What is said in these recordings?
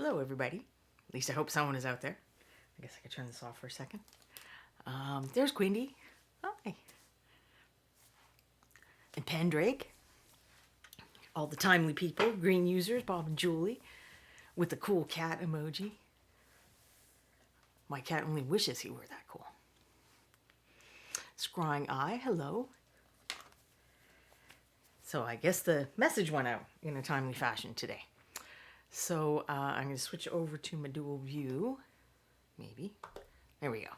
Hello, everybody. At least I hope someone is out there. I guess I could turn this off for a second. There's Quindy. Hi. And Pendrake. All the timely people, green users, Bob and Julie, with the cool cat emoji. My cat only wishes he were that cool. Scrying Eye, hello. So I guess the message went out in a timely fashion today. So I'm going to switch over to my dual view. Maybe. There we go.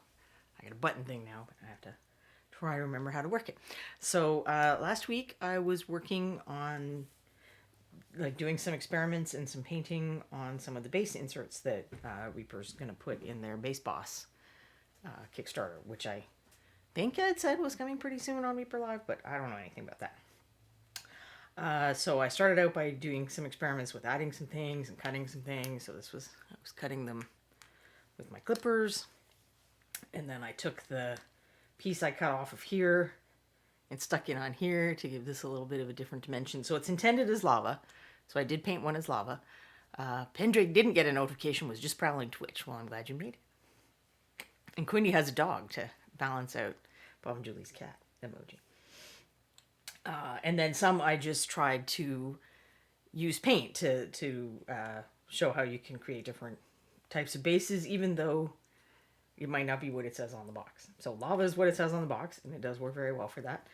I got a button thing now, but I have to try to remember how to work it. So last week I was working on doing some experiments and some painting on some of the base inserts that Reaper's going to put in their Base Boss Kickstarter, which I think Ed said was coming pretty soon on Reaper Live, but I don't know anything about that. So I started out by doing some experiments with adding some things and cutting some things. So I was cutting them with my clippers. And then I took the piece I cut off of here and stuck it on here to give this a little bit of a different dimension. So it's intended as lava. So I did paint one as lava. Pendrake didn't get a notification, was just prowling Twitch. Well, I'm glad you made it. And Quindy has a dog to balance out Bob and Julie's cat emoji. And then some I just tried to use paint to show how you can create different types of bases, even though it might not be what it says on the box. So lava is what it says on the box, and it does work very well for that.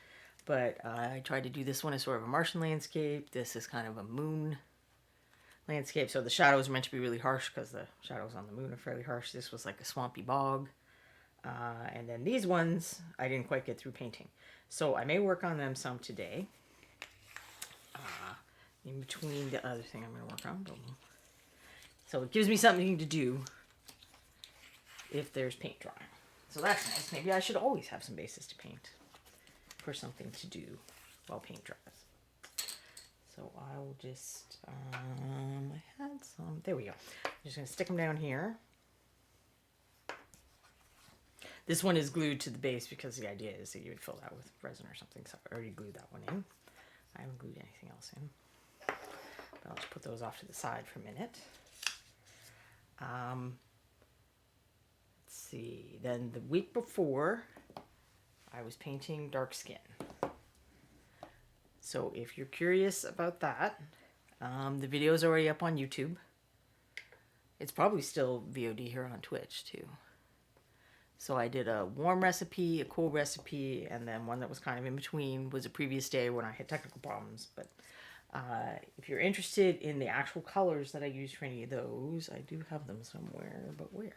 But I tried to do this one as sort of a Martian landscape. This is kind of a moon landscape. So the shadows are meant to be really harsh because the shadows on the moon are fairly harsh. This was like a swampy bog. And then these ones I didn't quite get through painting. So I may work on them some today. In between the other thing I'm going to work on. So it gives me something to do if there's paint drying. So that's nice. Maybe I should always have some bases to paint for something to do while paint dries. So I will just, I had some, there we go. I'm just going to stick them down here. This one is glued to the base because the idea is that you would fill that with resin or something. So I already glued that one in. I haven't glued anything else in. But I'll just put those off to the side for a minute. Let's see. Then the week before, I was painting dark skin. So if you're curious about that, the video is already up on YouTube. It's probably still VOD here on Twitch too. So I did a warm recipe, a cool recipe, and then one that was kind of in between was a previous day when I had technical problems. But if you're interested in the actual colors that I used for any of those, I do have them somewhere. But where?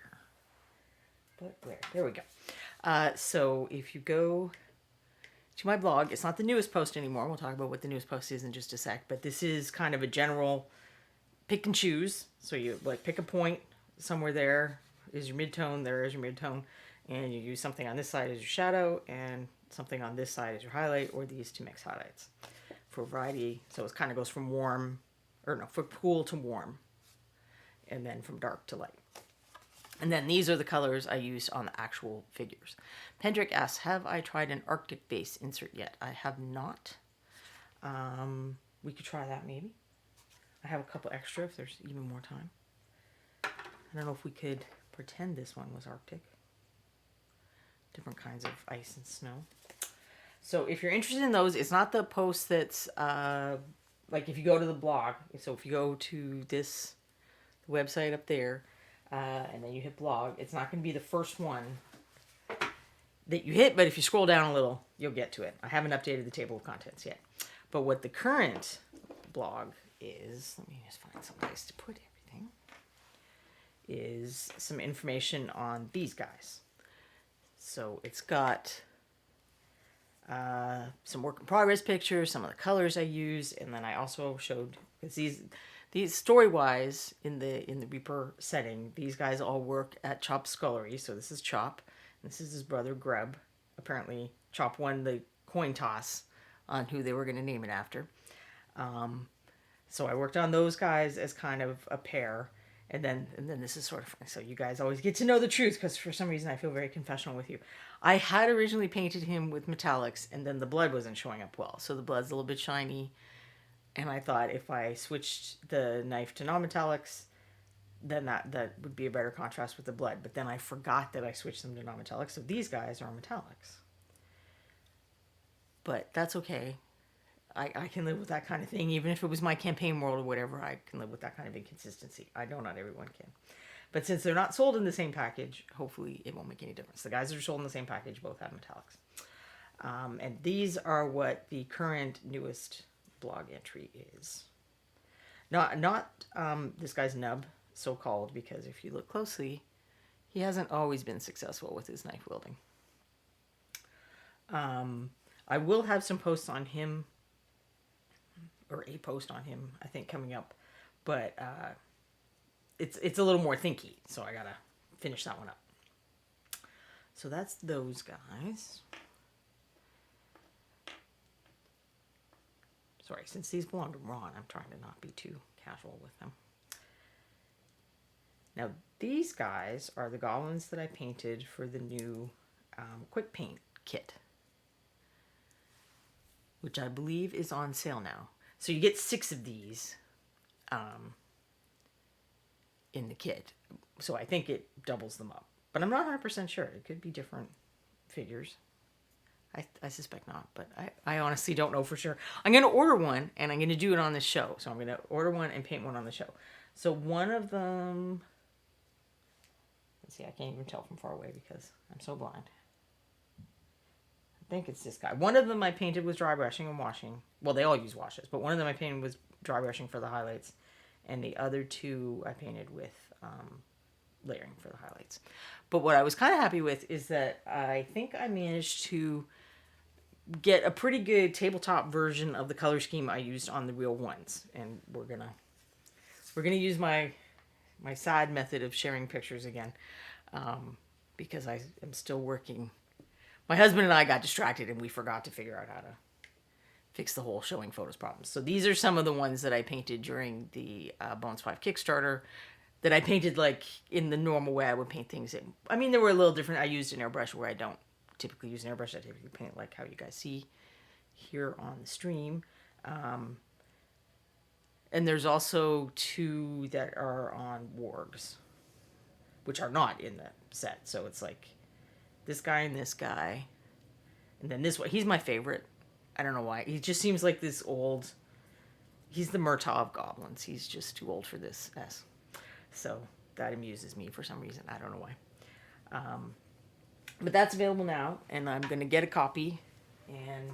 There we go. So if you go to my blog, it's not the newest post anymore. We'll talk about what the newest post is in just a sec. But this is kind of a general pick and choose. So you pick a point somewhere there is your midtone, there is your midtone. And you use something on this side as your shadow and something on this side as your highlight, or these to mix highlights for variety. So it kind of goes from from cool to warm, and then from dark to light. And then these are the colors I used on the actual figures. Pendrake asks, have I tried an Arctic base insert yet? I have not. We could try that maybe. I have a couple extra if there's even more time. I don't know if we could pretend this one was Arctic. Different kinds of ice and snow. So if you're interested in those, it's not the post that's if you go to the blog. So if you go to this website up there and then you hit blog, it's not going to be the first one that you hit, but if you scroll down a little, you'll get to it. I haven't updated the table of contents yet. But what the current blog is, let me just find some place to put everything, is some information on these guys. So it's got some work in progress pictures, some of the colors I used, and then I also showed, because these story-wise in the Reaper setting, these guys all work at Chop's Scullery. So this is Chop, and this is his brother Grub. Apparently Chop won the coin toss on who they were going to name it after. So I worked on those guys as kind of a pair. And then this is sort of funny. So you guys always get to know the truth, because for some reason I feel very confessional with you. I had originally painted him with metallics, and then the blood wasn't showing up well. So the blood's a little bit shiny. And I thought if I switched the knife to non-metallics, then that would be a better contrast with the blood. But then I forgot that I switched them to non-metallic. So these guys are metallics. But that's okay. I can live with that kind of thing. Even if it was my campaign world or whatever, I can live with that kind of inconsistency. I know not everyone can. But since they're not sold in the same package, hopefully it won't make any difference. The guys that are sold in the same package both have metallics. And these are what the current newest blog entry is. Not this guy's nub, so-called, because if you look closely, he hasn't always been successful with his knife wielding. I will have some posts on him, or a post on him, I think, coming up. But it's a little more thinky, so I gotta finish that one up. So that's those guys. Sorry, since these belong to Ron, I'm trying to not be too casual with them. Now, these guys are the goblins that I painted for the new quick paint kit, which I believe is on sale now. So you get 6 of these in the kit. So I think it doubles them up. But I'm not 100% sure. It could be different figures. I suspect not, but I honestly don't know for sure. I'm going to order one, and I'm going to do it on the show. So I'm going to order one and paint one on the show. So one of them... Let's see, I can't even tell from far away because I'm so blind. I think it's this guy. One of them I painted with dry brushing and washing. Well, they all use washes, but one of them I painted with dry brushing for the highlights. And the other 2 I painted with layering for the highlights. But what I was kind of happy with is that I think I managed to get a pretty good tabletop version of the color scheme I used on the real ones. And we're gonna use my side method of sharing pictures again, because I am still working. My husband and I got distracted and we forgot to figure out how to fix the whole showing photos problem. So these are some of the ones that I painted during the Bones 5 Kickstarter that I painted like in the normal way I would paint things in. I mean, they were a little different. I used an airbrush where I don't typically use an airbrush. I typically paint like how you guys see here on the stream. And there's also 2 that are on wargs, which are not in the set. So it's like this guy and this guy. And then this one. He's my favorite. I don't know why. He just seems like this old... He's the Murtaugh of goblins. He's just too old for this S. So that amuses me for some reason. I don't know why. But that's available now. And I'm going to get a copy and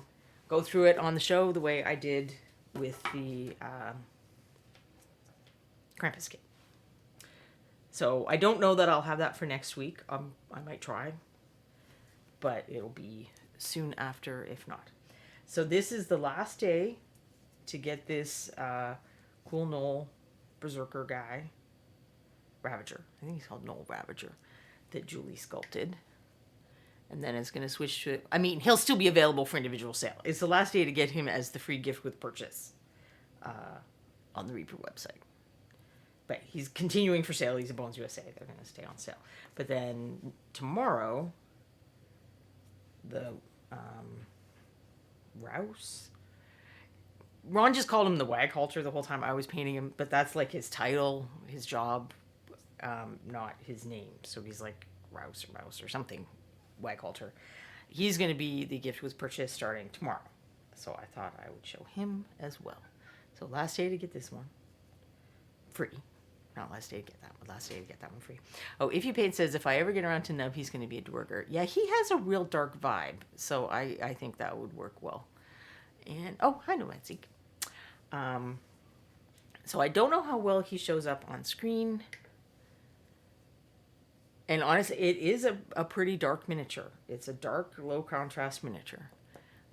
go through it on the show the way I did with the Krampus kit. So I don't know that I'll have that for next week. I might try. But it'll be soon after, if not. So this is the last day to get this cool Knoll Berserker guy. Ravager. I think he's called Knoll Ravager. That Julie sculpted. And then it's going to switch to... I mean, he'll still be available for individual sale. It's the last day to get him as the free gift with purchase on the Reaper website. But he's continuing for sale. He's a Bones USA. They're going to stay on sale. But then tomorrow, the Rouse... Ron just called him the Wag Halter the whole time I was painting him. But that's like his title, his job, not his name. So he's like Rouse or something. Wag Halter. He's going to be the gift with purchase starting tomorrow. So I thought I would show him as well. So last day to get this one. Free. Not last day to get that one. Last day to get that one free. Oh, If You Paint says, if I ever get around to Nub, he's going to be a Dwerger. Yeah, he has a real dark vibe. So I think that would work well. And, oh, hi, Nomadzic. So I don't know how well he shows up on screen. And honestly, it is a pretty dark miniature. It's a dark, low contrast miniature.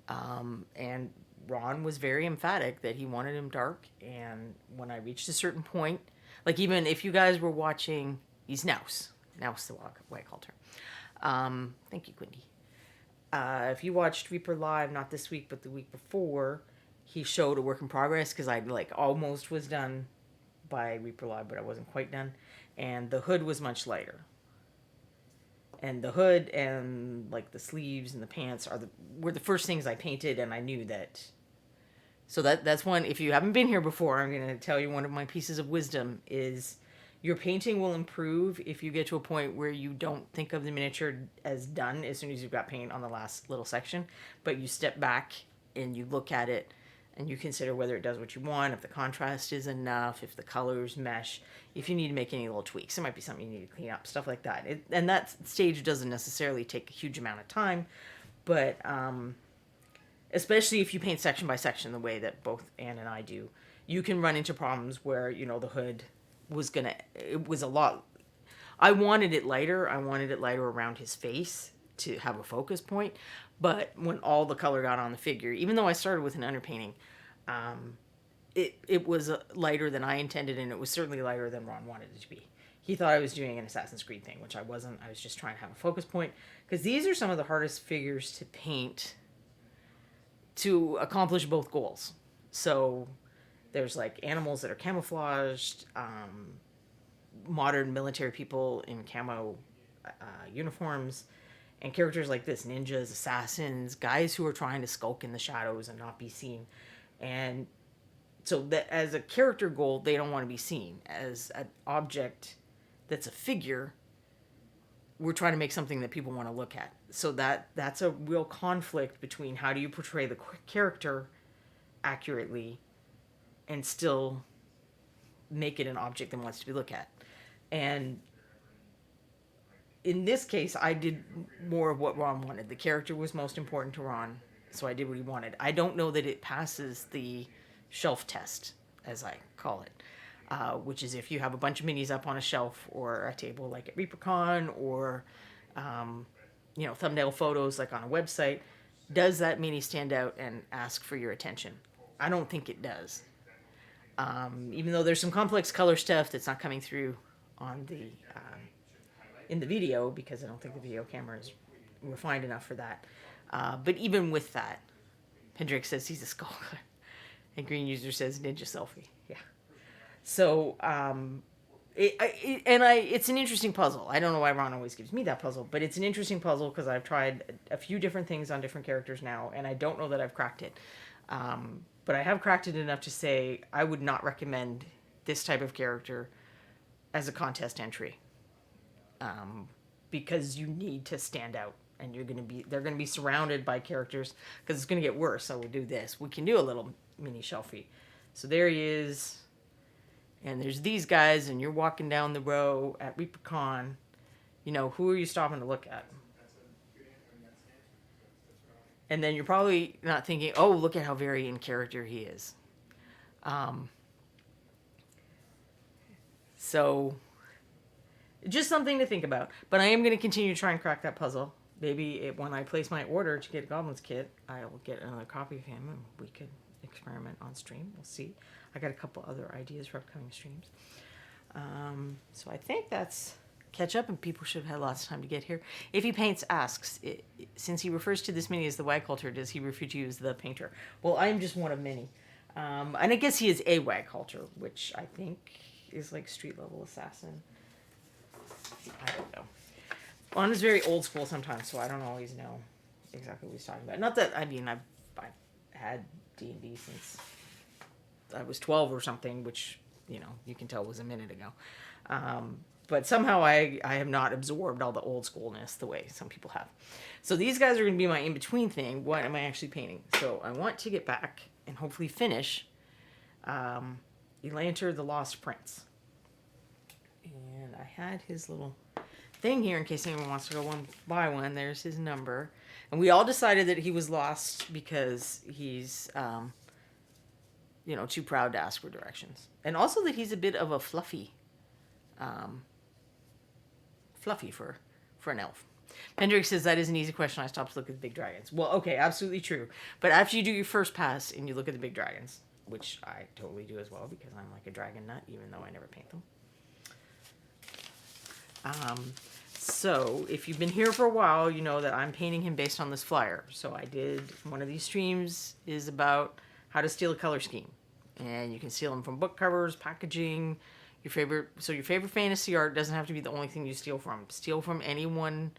And Ron was very emphatic that he wanted him dark. And when I reached a certain point, like even if you guys were watching, he's Nouse the Wag Halter. Thank you, Quindy. If you watched Reaper Live, not this week, but the week before, he showed a work in progress because I like almost was done by Reaper Live, but I wasn't quite done. And the hood was much lighter. And the hood and like the sleeves and the pants were the first things I painted, and I knew that. So that's one. If you haven't been here before, I'm going to tell you one of my pieces of wisdom is Your painting will improve if you get to a point where you don't think of the miniature as done as soon as you've got paint on the last little section, but you step back and you look at it and you consider whether it does what you want, if the contrast is enough, if the colors mesh, if you need to make any little tweaks. It might be something you need to clean up, stuff like that. And that stage doesn't necessarily take a huge amount of time, but especially if you paint section by section the way that both Anne and I do, you can run into problems where, the hood it was a lot. I wanted it lighter. I wanted it lighter around his face to have a focus point. But when all the color got on the figure, even though I started with an underpainting, it was lighter than I intended, and it was certainly lighter than Ron wanted it to be. He thought I was doing an Assassin's Creed thing, which I wasn't. I was just trying to have a focus point, because these are some of the hardest figures to paint to accomplish both goals. So there's like animals that are camouflaged, modern military people in camo uniforms, and characters like this, ninjas, assassins, guys who are trying to skulk in the shadows and not be seen. And so that as a character goal, they don't want to be seen. As an object that's a figure, we're trying to make something that people want to look at. So that's a real conflict between how do you portray the character accurately and still make it an object that wants to be looked at. And in this case, I did more of what Ron wanted. The character was most important to Ron, so I did what he wanted. I don't know that it passes the shelf test, as I call it, which is if you have a bunch of minis up on a shelf or a table like at ReaperCon, or thumbnail photos like on a website. Does that mini stand out and ask for your attention? I don't think it does. Even though there's some complex color stuff that's not coming through on the in the video, because I don't think the video camera is refined enough for that. But even with that, Hendrik says he's a skull, and Green User says ninja selfie. Yeah. So it's an interesting puzzle. I don't know why Ron always gives me that puzzle, but it's an interesting puzzle because I've tried a few different things on different characters now, and I don't know that I've cracked it. But I have cracked it enough to say I would not recommend this type of character as a contest entry, because you need to stand out, and they're gonna be surrounded by characters, because it's gonna get worse. So we'll do this. We can do a little mini shelfie. So there he is, and there's these guys, and you're walking down the row at ReaperCon. Who are you stopping to look at? And then you're probably not thinking, oh, look at how very in character he is. So just something to think about. But I am going to continue to try and crack that puzzle. Maybe when I place my order to get a Goblins kit, I will get another copy of him, and we could experiment on stream. We'll see. I got a couple other ideas for upcoming streams. So I think that's catch up, and people should have had lots of time to get here. If he paints asks, since he refers to this mini as the wag halter, does he refer to you as the painter? Well, I'm just one of many. And I guess he is a wag halter, which I think is like street level assassin. I don't know. Ron is very old school sometimes, so I don't always know exactly what he's talking about. Not that, I've had D&D since I was 12 or something, which, you can tell was a minute ago. But somehow I have not absorbed all the old schoolness the way some people have. So these guys are going to be my in-between thing. What am I actually painting? So I want to get back and hopefully finish Elanter the Lost Prince. And I had his little thing here in case anyone wants to go one by one. There's his number. And we all decided that he was lost because he's, too proud to ask for directions. And also that he's a bit of a fluffy for an elf. Hendrik says that is an easy question. I stopped to look at the big dragons. Well, okay, absolutely true. But after you do your first pass and you look at the big dragons, which I totally do as well because I'm like a dragon nut, even though I never paint them. So if you've been here for a while, you know that I'm painting him based on this flyer. So I did one of these streams is about how to steal a color scheme, and you can steal them from book covers, packaging. Your favorite fantasy art doesn't have to be the only thing you steal from. Steal from anyone,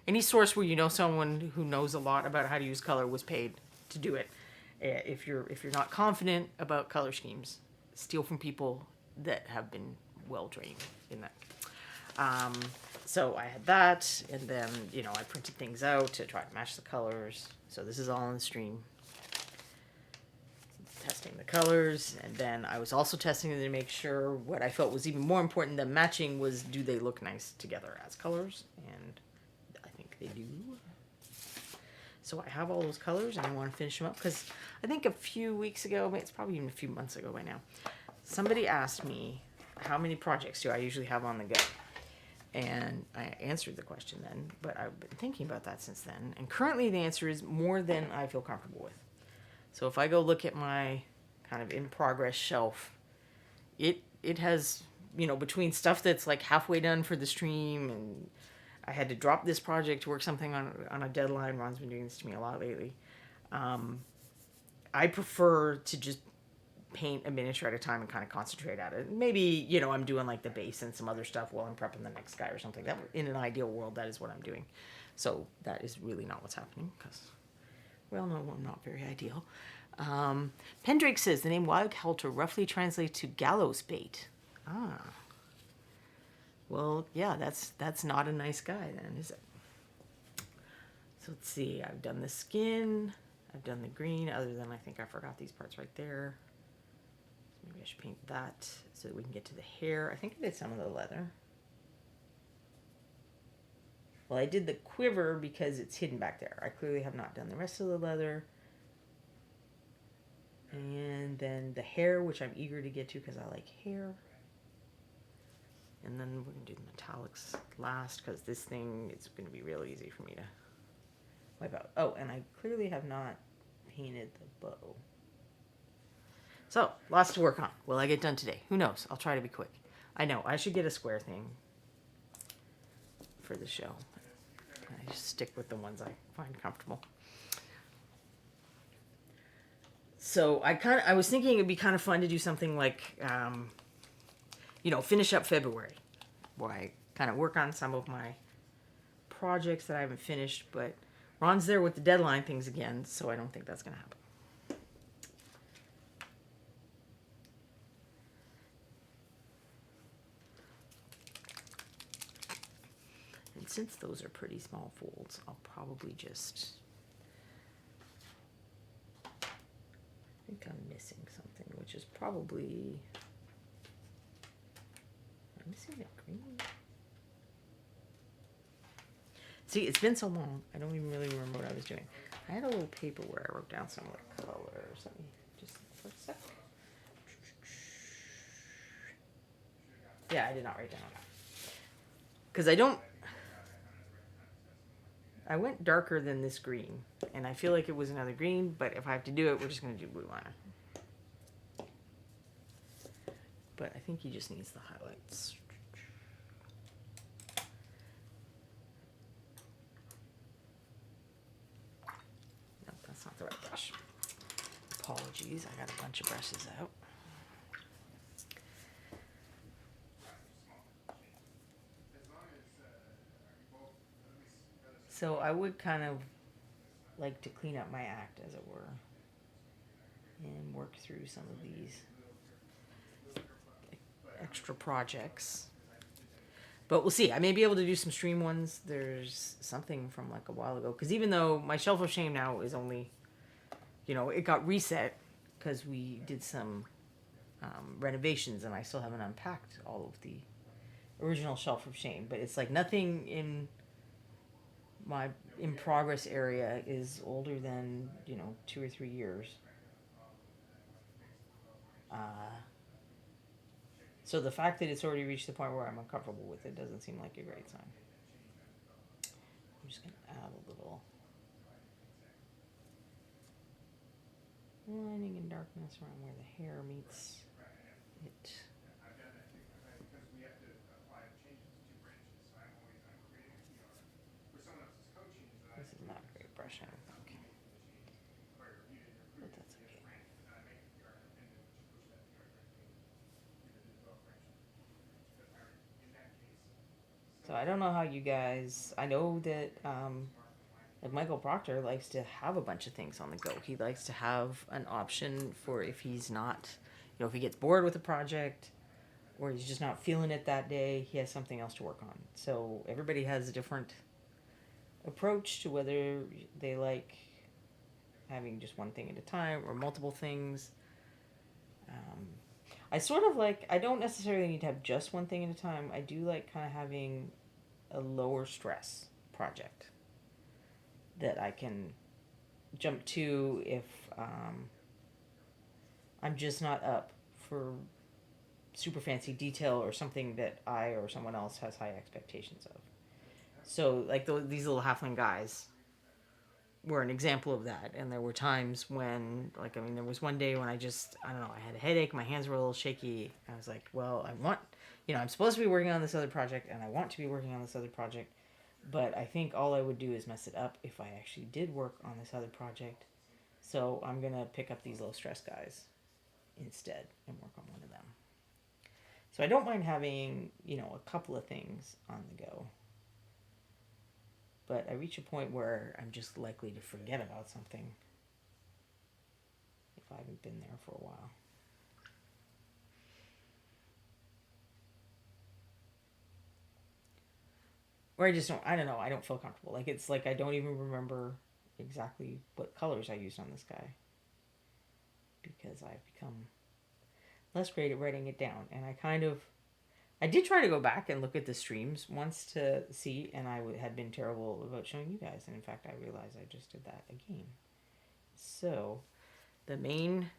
any source where you know someone who knows a lot about how to use color was paid to do it. If you're not confident about color schemes, steal from people that have been well drained in that. So I had that, and then, you know, I printed things out to try to match the colors. So this is all on the stream. Testing the colors, and then I was also testing them to make sure what I felt was even more important than matching was, do they look nice together as colors? And I think they do. So I have all those colors, and I want to finish them up because I think a few weeks ago, it's probably even a few months ago by now, somebody asked me how many projects do I usually have on the go. And I answered the question then, but I've been thinking about that since then. And currently the answer is more than I feel comfortable with. So if I go look at my kind of in progress shelf, it has, you know, between stuff that's like halfway done for the stream, and I had to drop this project to work something on a deadline. Ron's been doing this to me a lot lately. I prefer to just paint a miniature at a time and kind of concentrate at it. Maybe, you know, I'm doing like the base and some other stuff while I'm prepping the next guy or something. That, in an ideal world, that is what I'm doing. So that is really not what's happening because, well, no, I'm not very ideal. Pendrake says the name Wild Halter roughly translates to gallows bait. Ah. Well, yeah, that's not a nice guy then, is it? So let's see. I've done the skin. I've done the green, other than I think I forgot these parts right there. Maybe I should paint that so that we can get to the hair. I think I did some of the leather. Well, I did the quiver because it's hidden back there. I clearly have not done the rest of the leather. And then the hair, which I'm eager to get to because I like hair. And then we're going to do the metallics last because this thing, it's going to be real easy for me to wipe out. Oh, and I clearly have not painted the bow. So, lots to work on. Will I get done today? Who knows? I'll try to be quick. I know, I should get a square thing for the show. I just stick with the ones I find comfortable. So, I was thinking it'd be kind of fun to do something like, you know, finish up February, where I kind of work on some of my projects that I haven't finished, but Ron's there with the deadline things again, so I don't think that's going to happen. Since those are pretty small folds, I'll probably just, I think I'm missing something, which is probably, I'm missing that green. See, it's been so long, I don't even really remember what I was doing. I had a little paper where I wrote down some of the colors. Let me just, for a sec. Yeah, I did not write down that. Because I went darker than this green, and I feel like it was another green, but if I have to do it, we're just going to do blue on it. But I think he just needs the highlights. No, that's not the right brush. Apologies, I got a bunch of brushes out. So I would kind of like to clean up my act, as it were, and work through some of these extra projects. But we'll see. I may be able to do some stream ones. There's something from like a while ago. Because even though my Shelf of Shame now is only, you know, it got reset because we did some renovations, and I still haven't unpacked all of the original Shelf of Shame. But it's like nothing in my in progress area is older than, you know, 2 or 3 years. So the fact that it's already reached the point where I'm uncomfortable with it doesn't seem like a great sign. I'm just going to add a little lining and darkness around where the hair meets it. This is not great brushing. Okay. But that's okay. So I don't know how you guys, I know that like Michael Proctor likes to have a bunch of things on the go. He likes to have an option for if he's not, you know, if he gets bored with a project or he's just not feeling it that day, he has something else to work on. So everybody has a different approach to whether they like having just one thing at a time or multiple things. I sort of like, I don't necessarily need to have just one thing at a time. I do like kind of having a lower stress project that I can jump to if I'm just not up for super fancy detail or something that I or someone else has high expectations of. So, like these little halfling guys were an example of that. And there were times when, like, I mean, there was one day when I don't know, I had a headache, my hands were a little shaky. I was like, well, I'm supposed to be working on this other project, and I want to be working on this other project. But I think all I would do is mess it up if I actually did work on this other project. So I'm going to pick up these low stress guys instead and work on one of them. So I don't mind having, a couple of things on the go. But I reach a point where I'm just likely to forget about something if I haven't been there for a while. Or I just don't, I don't know, I don't feel comfortable. Like, it's like I don't even remember exactly what colors I used on this guy. Because I've become less great at writing it down. And I did try to go back and look at the streams once to see, and I had been terrible about showing you guys. And in fact, I realized I just did that again. So, the main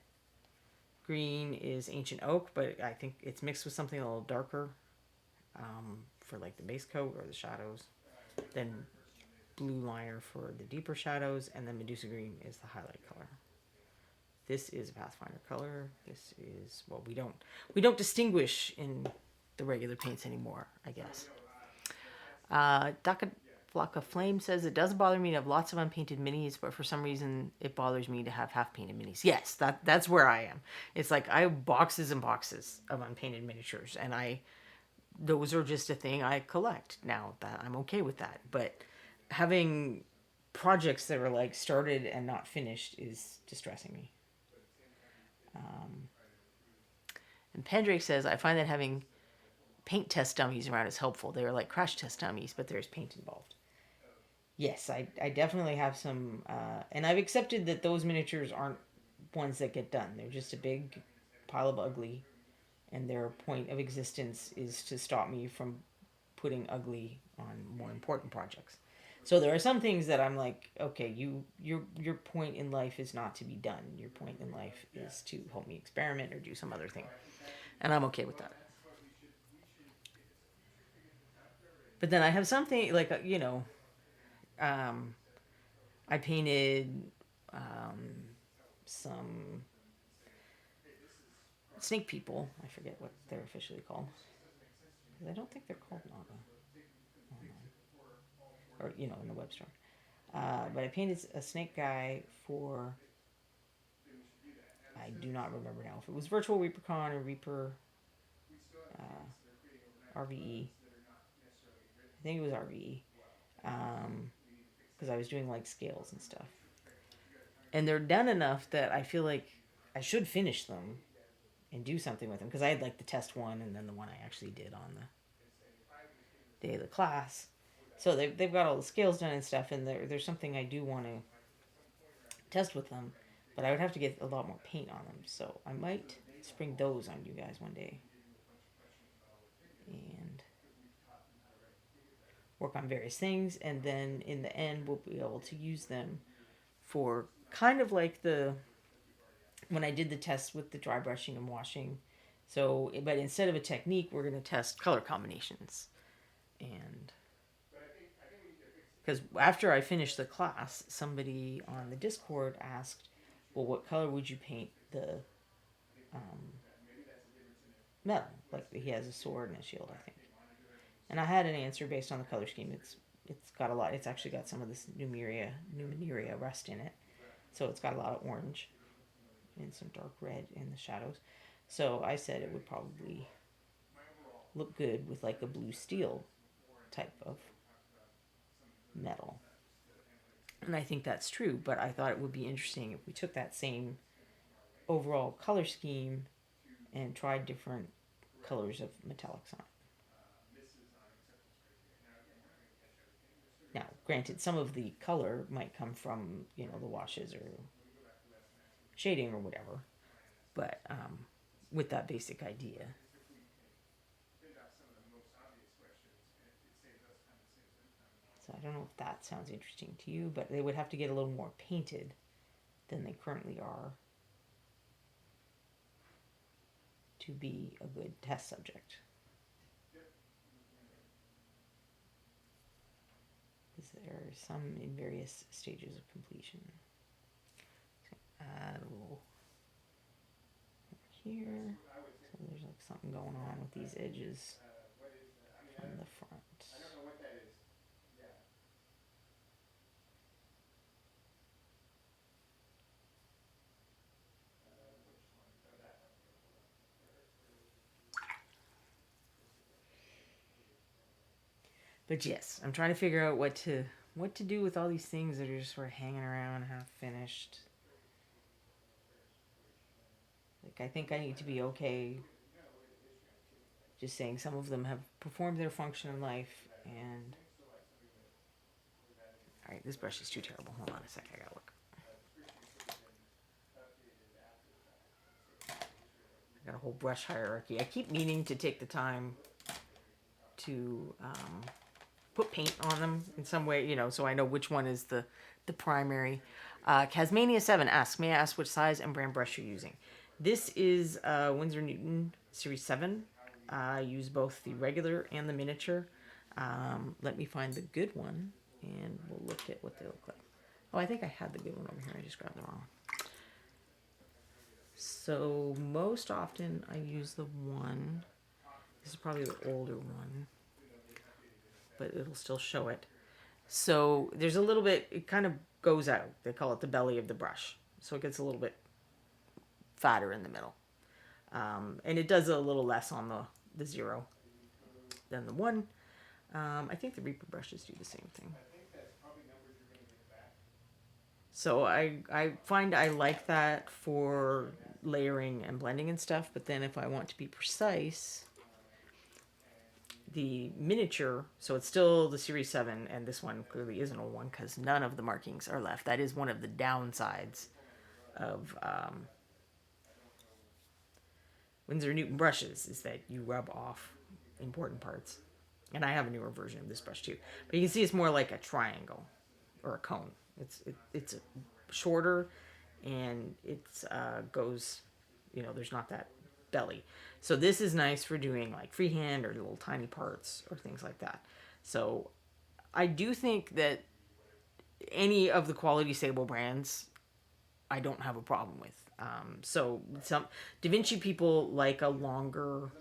green is Ancient Oak, but I think it's mixed with something a little darker for like the base coat or the shadows. Then blue liner for the deeper shadows, and then Medusa Green is the highlight color. This is a Pathfinder color. This is, well, we don't distinguish in the regular paints anymore, I guess. Daka Flock of Flame says, it doesn't bother me to have lots of unpainted minis, but for some reason it bothers me to have half-painted minis. Yes, that's where I am. It's like I have boxes and boxes of unpainted miniatures, and those are just a thing I collect now. That I'm okay with that. But having projects that are like started and not finished is distressing me. And Pendrake says, I find that having paint test dummies around is helpful. They're like crash test dummies, but there's paint involved. Yes, I definitely have some, and I've accepted that those miniatures aren't ones that get done. They're just a big pile of ugly, and their point of existence is to stop me from putting ugly on more important projects. So there are some things that I'm like, okay, your point in life is not to be done. Your point in life is to help me experiment or do some other thing, and I'm okay with that. But then I have something like I painted some snake people. I forget what they're officially called. I don't think they're called Naga. Or, in the web store. But I painted a snake guy for, I do not remember now if it was Virtual ReaperCon or Reaper RVE. I think it was RVE. Because I was doing like scales and stuff. And they're done enough that I feel like I should finish them and do something with them. Because I had like the test one and then the one I actually did on the day of the class. So they've got all the scales done and stuff, and there's something I do want to test with them, but I would have to get a lot more paint on them. So I might spring those on you guys one day and work on various things, and then in the end we'll be able to use them for kind of like when I did the test with the dry brushing and washing. So, but instead of a technique, we're going to test color combinations. And because after I finished the class, somebody on the Discord asked, well, what color would you paint the metal? Like, he has a sword and a shield, I think. And I had an answer based on the color scheme. It's got a lot. It's actually got some of this Numeria rust in it. So it's got a lot of orange and some dark red in the shadows. So I said it would probably look good with like a blue steel type of metal. And I think that's true, but I thought it would be interesting if we took that same overall color scheme and tried different colors of metallics on it. Now, granted, some of the color might come from, you know, the washes or shading or whatever, but with that basic idea. So I don't know if that sounds interesting to you, but they would have to get a little more painted than they currently are to be a good test subject. Because there are some in various stages of completion. So add a little here. So there's like something going on with these edges from the front. But yes, I'm trying to figure out what to do with all these things that are just sort of hanging around, half finished. Like, I think I need to be okay just saying some of them have performed their function in life, and all right, this brush is too terrible. Hold on a sec, I gotta look. I got a whole brush hierarchy. I keep meaning to take the time to put paint on them in some way, you know, so I know which one is the primary. Casmania 7 asks, may I ask which size and brand brush you're using? This is Winsor Newton Series 7. I use both the regular and the miniature. Let me find the good one, and we'll look at what they look like. Oh, I think I had the good one over here. I just grabbed the wrong one. So most often I use the one. This is probably the older one, but it'll still show it. So there's a little bit, it kind of goes out. They call it the belly of the brush. So it gets a little bit fatter in the middle. And it does a little less on the 0 than the 1. I think the Reaper brushes do the same thing. So I find I like that for layering and blending and stuff, but then if I want to be precise, the miniature, so it's still the Series 7, and this one clearly isn't a 1 because none of the markings are left. That is one of the downsides of Winsor Newton brushes, is that you rub off important parts. And I have a newer version of this brush too. But you can see it's more like a triangle or a cone. It's shorter, and it's goes, you know, there's not that belly. So this is nice for doing like freehand or little tiny parts or things like that. So I do think that any of the quality stable brands, I don't have a problem with. So some Da Vinci people like a longer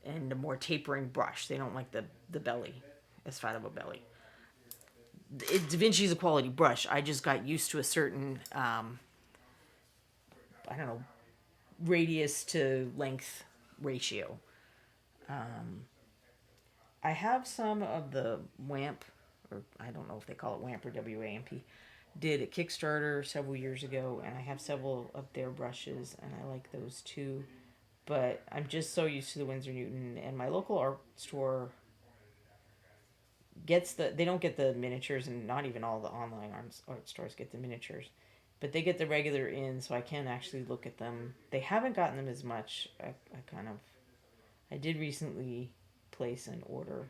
and a more tapering brush. They don't like the belly, as fat of a belly. Da Vinci's a quality brush. I just got used to a certain, I don't know, radius to length ratio. I have some of the WAMP, or I don't know if they call it WAMP or WAMP, did a Kickstarter several years ago, and I have several of their brushes, and I like those too. But I'm just so used to the Winsor Newton, and my local art store they don't get the miniatures, and not even all the online art stores get the miniatures, but they get the regular in, so I can actually look at them. They haven't gotten them as much. I did recently place an order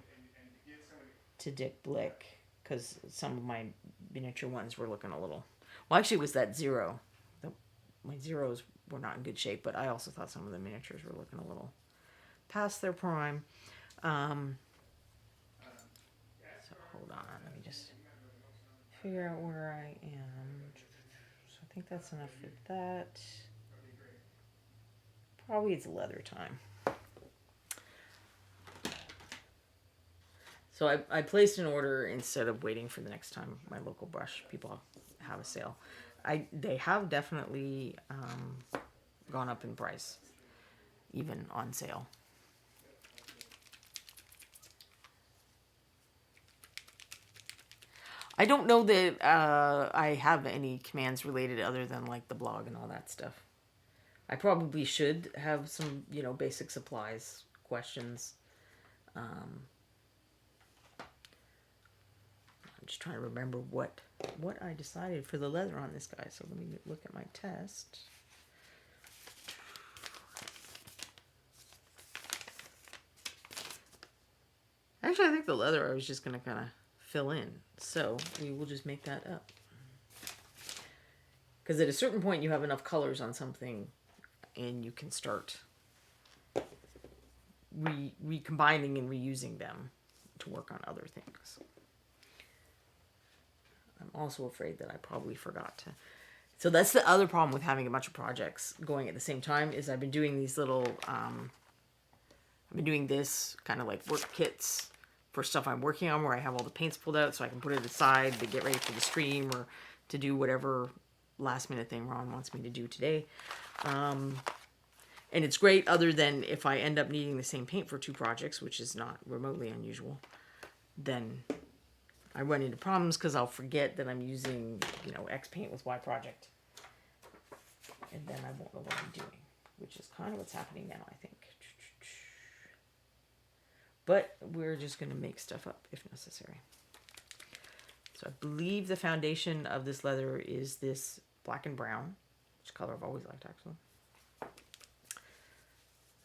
to Dick Blick because some of my miniature ones were looking a little, well, actually it was that 0. My 0s were not in good shape, but I also thought some of the miniatures were looking a little past their prime. So hold on, let me just figure out where I am. So I think that's enough for that. Probably it's leather time. So I placed an order instead of waiting for the next time my local brush people have a sale. They have definitely gone up in price, even on sale. I don't know that I have any commands related other than like the blog and all that stuff. I probably should have some, basic supplies questions. I'm just trying to remember what I decided for the leather on this guy. So let me look at my test. Actually, I think the leather I was just going to kind of fill in. So we will just make that up. Because at a certain point you have enough colors on something and you can start recombining and reusing them to work on other things. I'm also afraid that I probably forgot to. So that's the other problem with having a bunch of projects going at the same time is I've been doing these little, I've been doing this kind of like work kits for stuff I'm working on where I have all the paints pulled out so I can put it aside to get ready for the stream or to do whatever last minute thing Ron wants me to do today. And it's great other than if I end up needing the same paint for two projects, which is not remotely unusual, then I run into problems because I'll forget that I'm using, X paint with Y project. And then I won't know what I'm doing, which is kind of what's happening now, I think. But we're just going to make stuff up if necessary. So I believe the foundation of this leather is this black and brown, which color I've always liked, actually.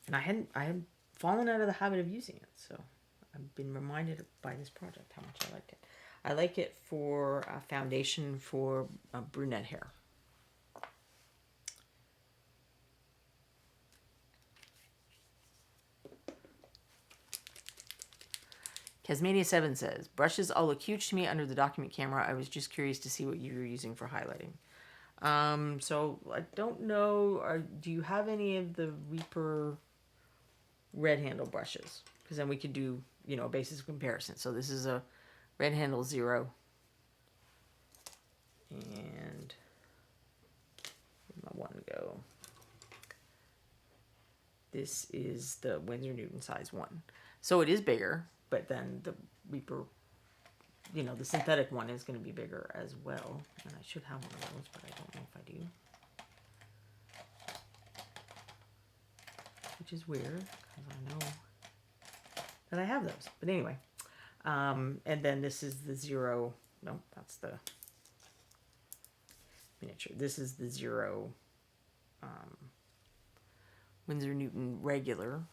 And I hadn't fallen out of the habit of using it, so I've been reminded by this project how much I liked it. I like it for a foundation for brunette hair. Casmania7 says, brushes all look huge to me under the document camera. I was just curious to see what you were using for highlighting. So I don't know. Do you have any of the Reaper red handle brushes? Because then we could do, a basis of comparison. So this is a red handle 0. And where'd my one go? This is the Winsor Newton size 1. So it is bigger. But then the Reaper, the synthetic one is going to be bigger as well. And I should have one of those, but I don't know if I do. Which is weird, because I know that I have those. But anyway. And then this is the 0. No, that's the miniature. This is the 0 Winsor Newton regular.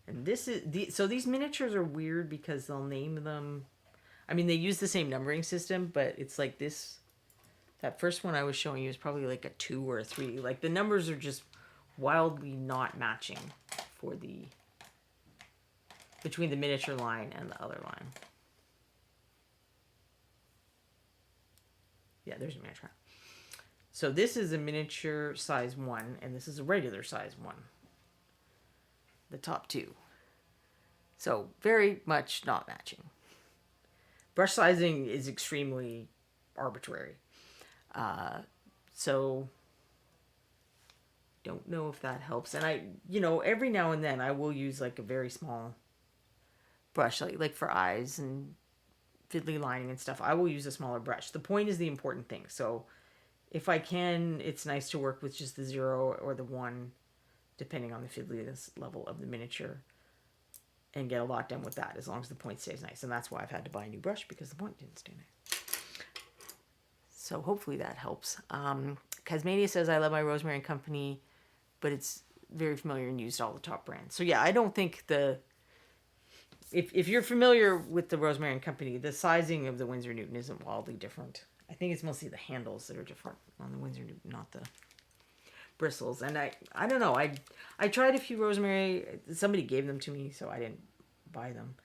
And this is so these miniatures are weird because they'll name them. I mean, they use the same numbering system, but it's like this. That first one I was showing you is probably like a 2 or a 3. Like the numbers are just wildly not matching for between the miniature line and the other line. Yeah, there's a miniature. So this is a miniature size 1, and this is a regular size 1. The top 2. So very much not matching. Brush sizing is extremely arbitrary. So don't know if that helps. And I, every now and then I will use like a very small brush, like for eyes and fiddly lining and stuff. I will use a smaller brush. The point is the important thing. So if I can, it's nice to work with just the 0 or the 1, depending on the fiddliness level of the miniature, and get a lot done with that, as long as the point stays nice. And that's why I've had to buy a new brush, because the point didn't stay nice. So hopefully that helps. Casmania says, I love my Rosemary & Company, but it's very familiar and used all the top brands. So yeah, I don't think if you're familiar with the Rosemary & Company, the sizing of the Winsor Newton isn't wildly different. I think it's mostly the handles that are different on the Winsor Newton, not the bristles. And I don't know, I tried a few Rosemary. Somebody gave them to me, so I didn't buy them.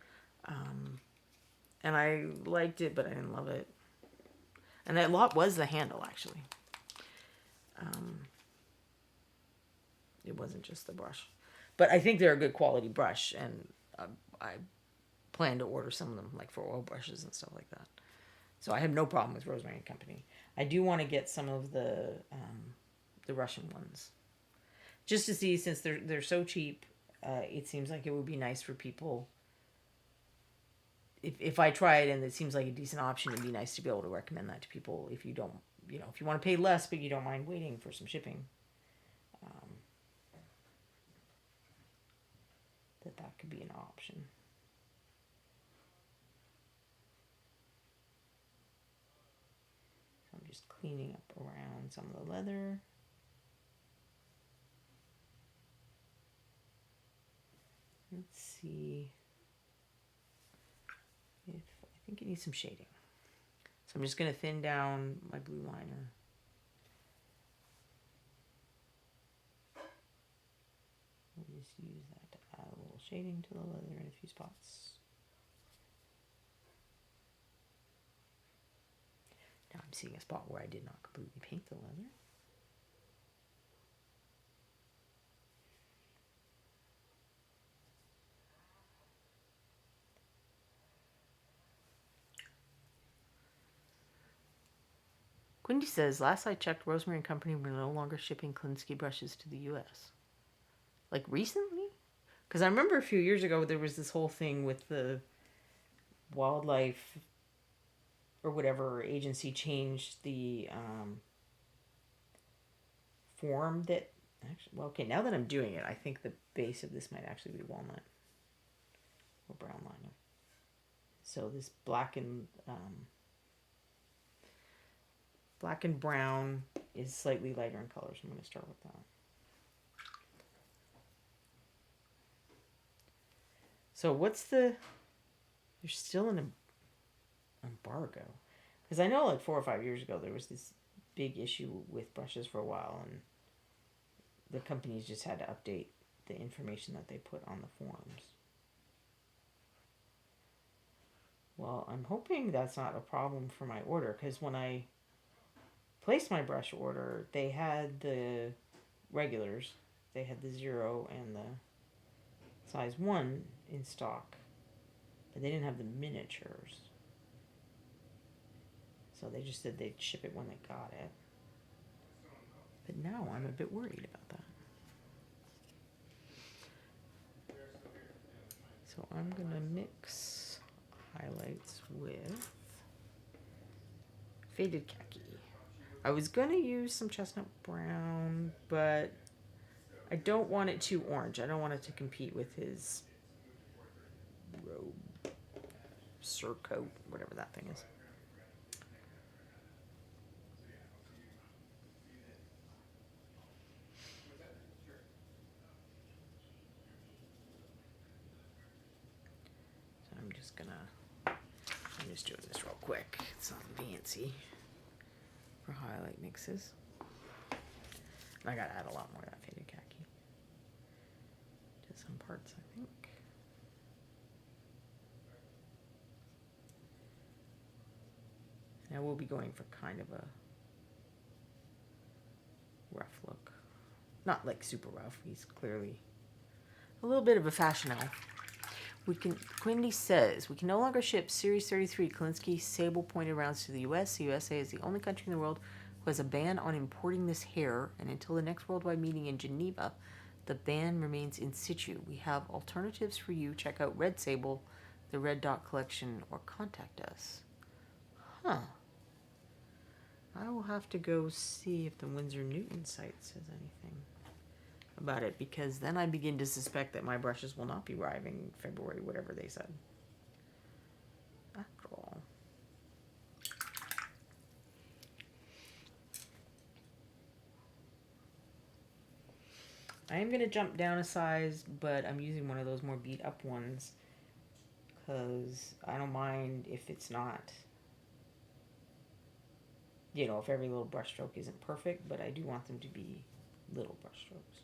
And I liked it, but I didn't love it. And that lot was the handle, actually. It wasn't just the brush. But I think they're a good quality brush, and I plan to order some of them, like for oil brushes and stuff like that. So I have no problem with Rosemary & Company. I do want to get some of the Russian ones, just to see, since they're so cheap. It seems like it would be nice for people. If I try it and it seems like a decent option, it'd be nice to be able to recommend that to people. If you don't, if you want to pay less but you don't mind waiting for some shipping, that could be an option. So I'm just cleaning up around some of the leather. Let's see if I think it needs some shading. So I'm just going to thin down my blue liner. We'll just use that to add a little shading to the leather in a few spots. Now I'm seeing a spot where I did not completely paint the leather. Quindy says, last I checked, Rosemary and Company were no longer shipping Klinsky brushes to the U.S. Like recently? Because I remember a few years ago there was this whole thing with the wildlife or whatever agency changed the form that... Actually, well, okay, now that I'm doing it, I think the base of this might actually be walnut or brown liner. So this black and brown is slightly lighter in color, so I'm going to start with that. So what's the... There's still an embargo. Because I know like 4 or 5 years ago there was this big issue with brushes for a while, and the companies just had to update the information that they put on the forums. Well, I'm hoping that's not a problem for my order, because when I placed my brush order, they had the regulars, they had the 0 and the size 1 in stock, but they didn't have the miniatures. So they just said they'd ship it when they got it. But now I'm a bit worried about that. So I'm going to mix highlights with faded khaki. I was going to use some chestnut brown, but I don't want it too orange. I don't want it to compete with his robe, surcoat, whatever that thing is. So I'm just doing this real quick. It's not fancy for highlight mixes. I gotta add a lot more of that faded khaki to some parts, I think. And I will be going for kind of a rough look. Not like super rough. He's clearly a little bit of a fashionable. Quindy says, we can no longer ship Series 33 Klinsky sable pointed rounds to the US. The USA is the only country in the world who has a ban on importing this hair, and until the next worldwide meeting in Geneva, the ban remains in situ. We have alternatives for you. Check out Red Sable, the Red Dot Collection, or contact us. Huh. I will have to go see if the Winsor Newton site says anything about it, because then I begin to suspect that my brushes will not be arriving February, whatever they said. After all. I am going to jump down a size, but I'm using one of those more beat up ones, because I don't mind if it's not, you know, if every little brush stroke isn't perfect, but I do want them to be little brush strokes.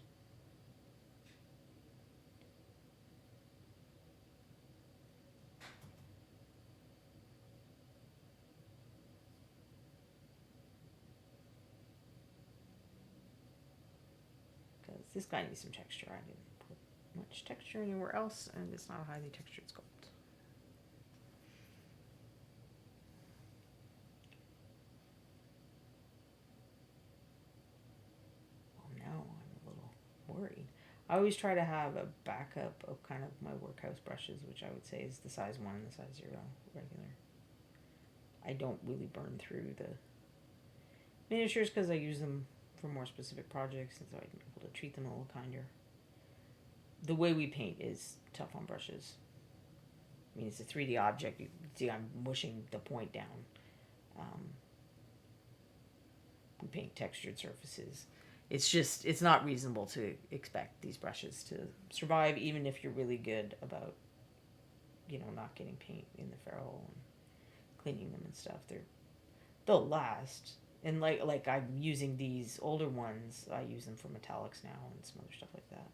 Because this guy needs some texture. I didn't put much texture anywhere else, and it's not a highly textured sculpt. Now I'm a little worried. I always try to have a backup of kind of my workhouse brushes, which I would say is the size 1 and the size 0 regular. I don't really burn through the miniatures because I use them for more specific projects, and so I'm able to treat them a little kinder. the way we paint is tough on brushes. I mean, it's a 3D object. You see, I'm mushing the point down. We paint textured surfaces. It's not reasonable to expect these brushes to survive, even if you're really good about, not getting paint in the ferrule and cleaning them and stuff. They'll last. And like I'm using these older ones, I use them for metallics now and some other stuff like that.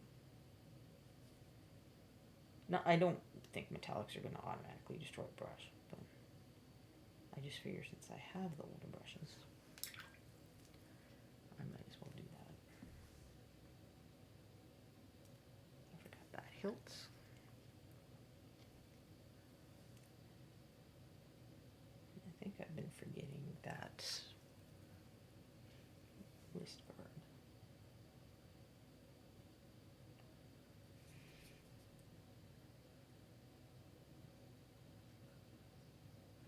No, I don't think metallics are going to automatically destroy a brush, but I just figure since I have the older brushes, I might as well do that. I forgot that hilt. I think I've been forgetting that wrist guard.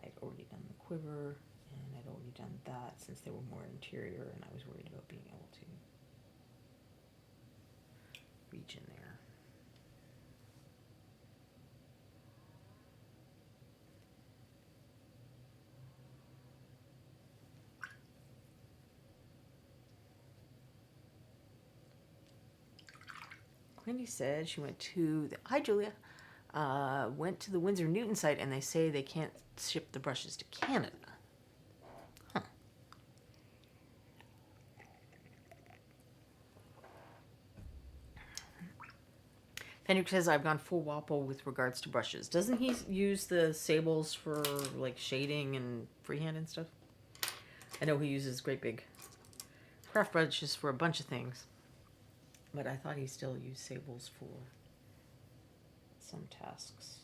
I'd already done the quiver, and I'd already done that since they were more interior, and I was worried about being able to reach in there. Wendy said she went to hi Julia, went to the Windsor Newton site, and they say they can't ship the brushes to Canada. Huh. Fenric says I've gone full Wapple with regards to brushes. Doesn't he use the sables for like shading and freehand and stuff? I know he uses great big craft brushes for a bunch of things, but I thought he still used sables for some tasks.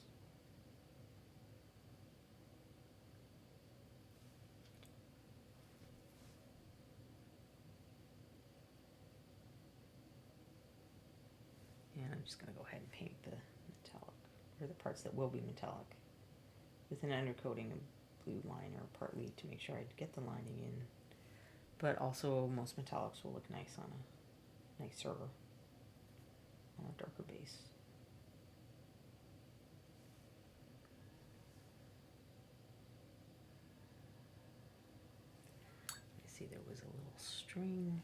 And I'm just going to go ahead and paint the metallic, or the parts that will be metallic, with an undercoating of blue liner partly to make sure I get the lining in. But also most metallics will look nice on a nicer, on a darker base. I see there was a little string.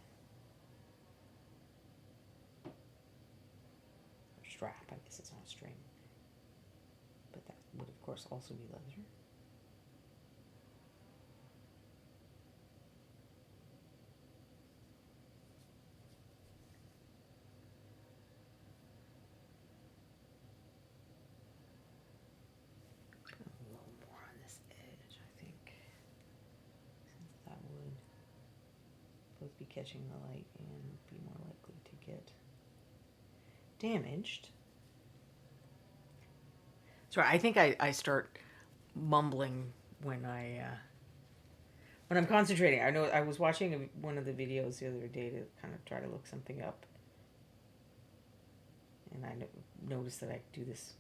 Strap, I guess it's not a string, but that would of course also be leather. Put a little more on this edge, I think, since that would both be catching the light and be more likely to get damaged. Sorry, I think I start mumbling when I'm concentrating. I know I was watching one of the videos the other day to kind of try to look something up, and I noticed that I do this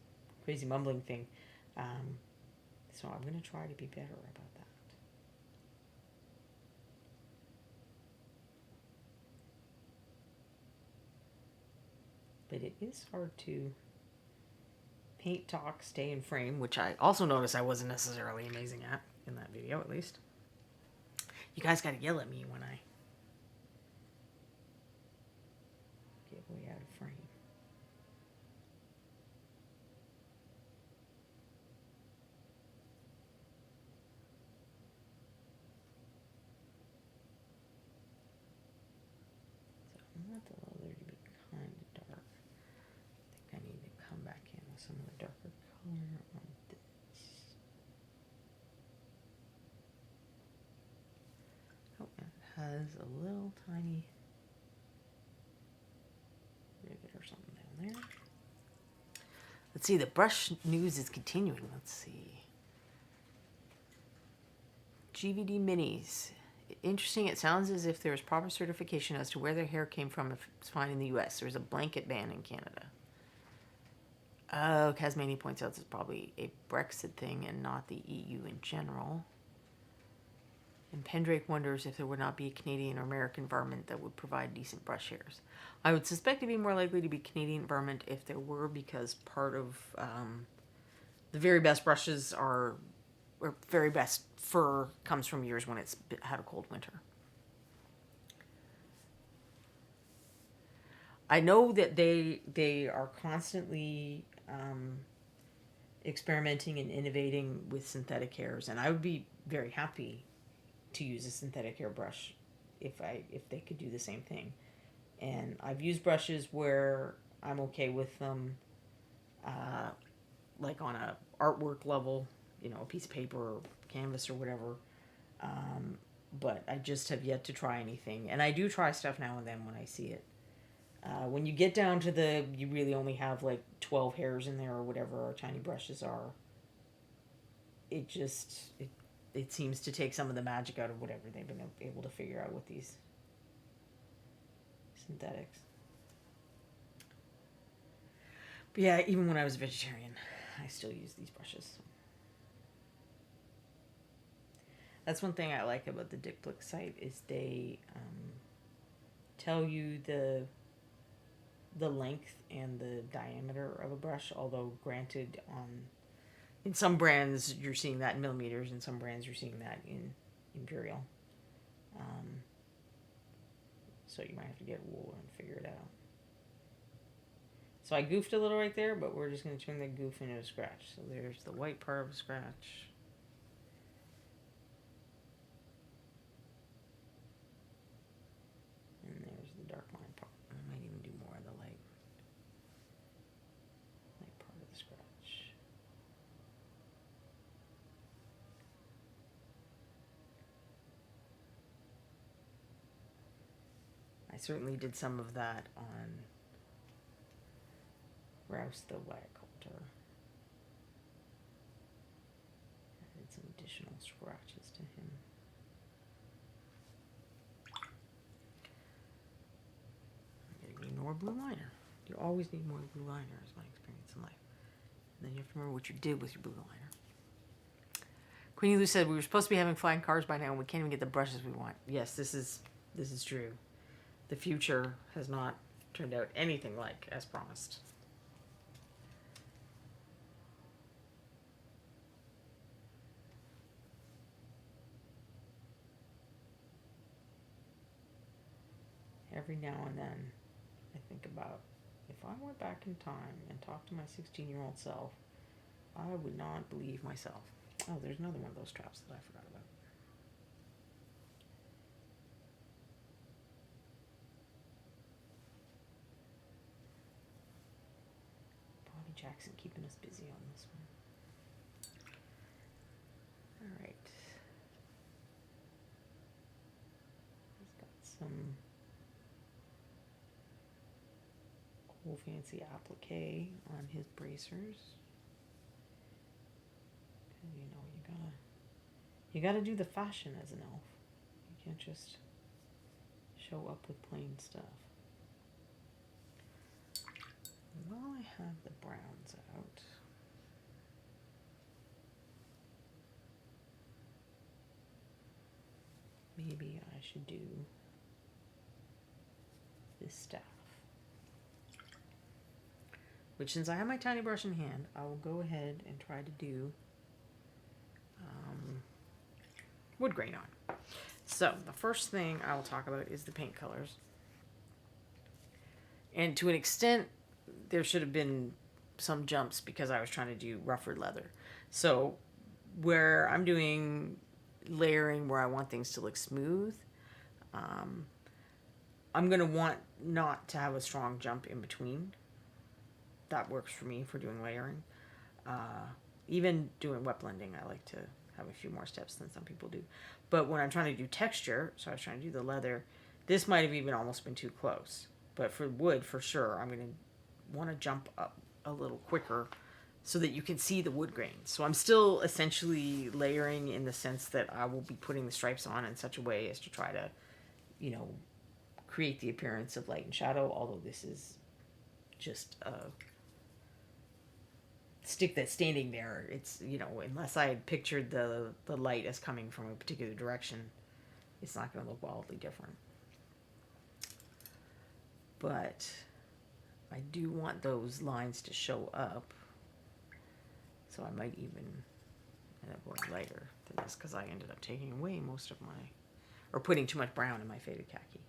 crazy mumbling thing. So I'm going to try to be better about that. But it is hard to paint, talk, stay in frame, which I also noticed I wasn't necessarily amazing at in that video, at least. You guys got to yell at me when I get way out of frame. So I want the leather to be kind of dark. I think I need to come back in with some of the darker color on this. Oh, and it has a little tiny rivet or something down there. Let's see, the brush news is continuing. Let's see. GVD Minis. Interesting, it sounds as if there is proper certification as to where their hair came from if it's fine in the US. There's a blanket ban in Canada. Oh, Casmania points out it's probably a Brexit thing and not the EU in general. And Pendrake wonders if there would not be a Canadian or American varmint that would provide decent brush hairs. I would suspect it'd be more likely to be Canadian varmint if there were, because part of the very best brushes or very best fur comes from years when it's had a cold winter. I know that they are constantly experimenting and innovating with synthetic hairs, and I would be very happy to use a synthetic hair brush if they could do the same thing. And I've used brushes where I'm okay with them, like on a artwork level, you know, a piece of paper or canvas or whatever. But I just have yet to try anything, and I do try stuff now and then when I see it. When you get down to you really only have like 12 hairs in there or whatever our tiny brushes are, it seems to take some of the magic out of whatever they've been able to figure out with these synthetics. But yeah, even when I was a vegetarian, I still use these brushes. That's one thing I like about the Dickblick site is they tell you the length and the diameter of a brush, although granted in some brands you're seeing that in millimeters, in some brands you're seeing that in imperial. So you might have to get a ruler and figure it out. So I goofed a little right there, but we're just going to turn the goof into a scratch. So there's the white part of a scratch. And there's the dark line part. I might even do more of the light part of the scratch. I certainly did some of that on Rouse the Wag Halter. I did some additional scratches to him. I'm gonna need more blue liner. You always need more blue liner, is my experience in life. And then you have to remember what you did with your blue liner. Queenie Lou said we were supposed to be having flying cars by now and we can't even get the brushes we want. Yes, this is true. The future has not turned out anything like as promised. Every now and then I think about if I went back in time and talked to my 16-year-old self, I would not believe myself. Oh, there's another one of those traps that I forgot about. Bobby Jackson keeping us busy on this one. All right. He's got some cool fancy applique on his bracers. You know, you gotta do the fashion as an elf. You can't just show up with plain stuff. While I have the browns out, maybe I should do this staff. Which, since I have my tiny brush in hand, I will go ahead and try to do wood grain on. So the first thing I will talk about is the paint colors. And to an extent, there should have been some jumps because I was trying to do Rufford leather. So where I'm doing layering where I want things to look smooth, I'm going to want not to have a strong jump in between. That works for me for doing layering. Even doing wet blending, I like to have a few more steps than some people do. But when I'm trying to do texture, so I was trying to do the leather, this might have even almost been too close. But for wood, for sure, I'm going to want to jump up a little quicker so that you can see the wood grain. So I'm still essentially layering in the sense that I will be putting the stripes on in such a way as to try to, you know, create the appearance of light and shadow, although this is just a stick that's standing there, it's, you know, unless I had pictured the light as coming from a particular direction, it's not going to look wildly different. But I do want those lines to show up, so I might even end up going lighter than this, because I ended up taking away most of my, or putting too much brown in my faded khaki.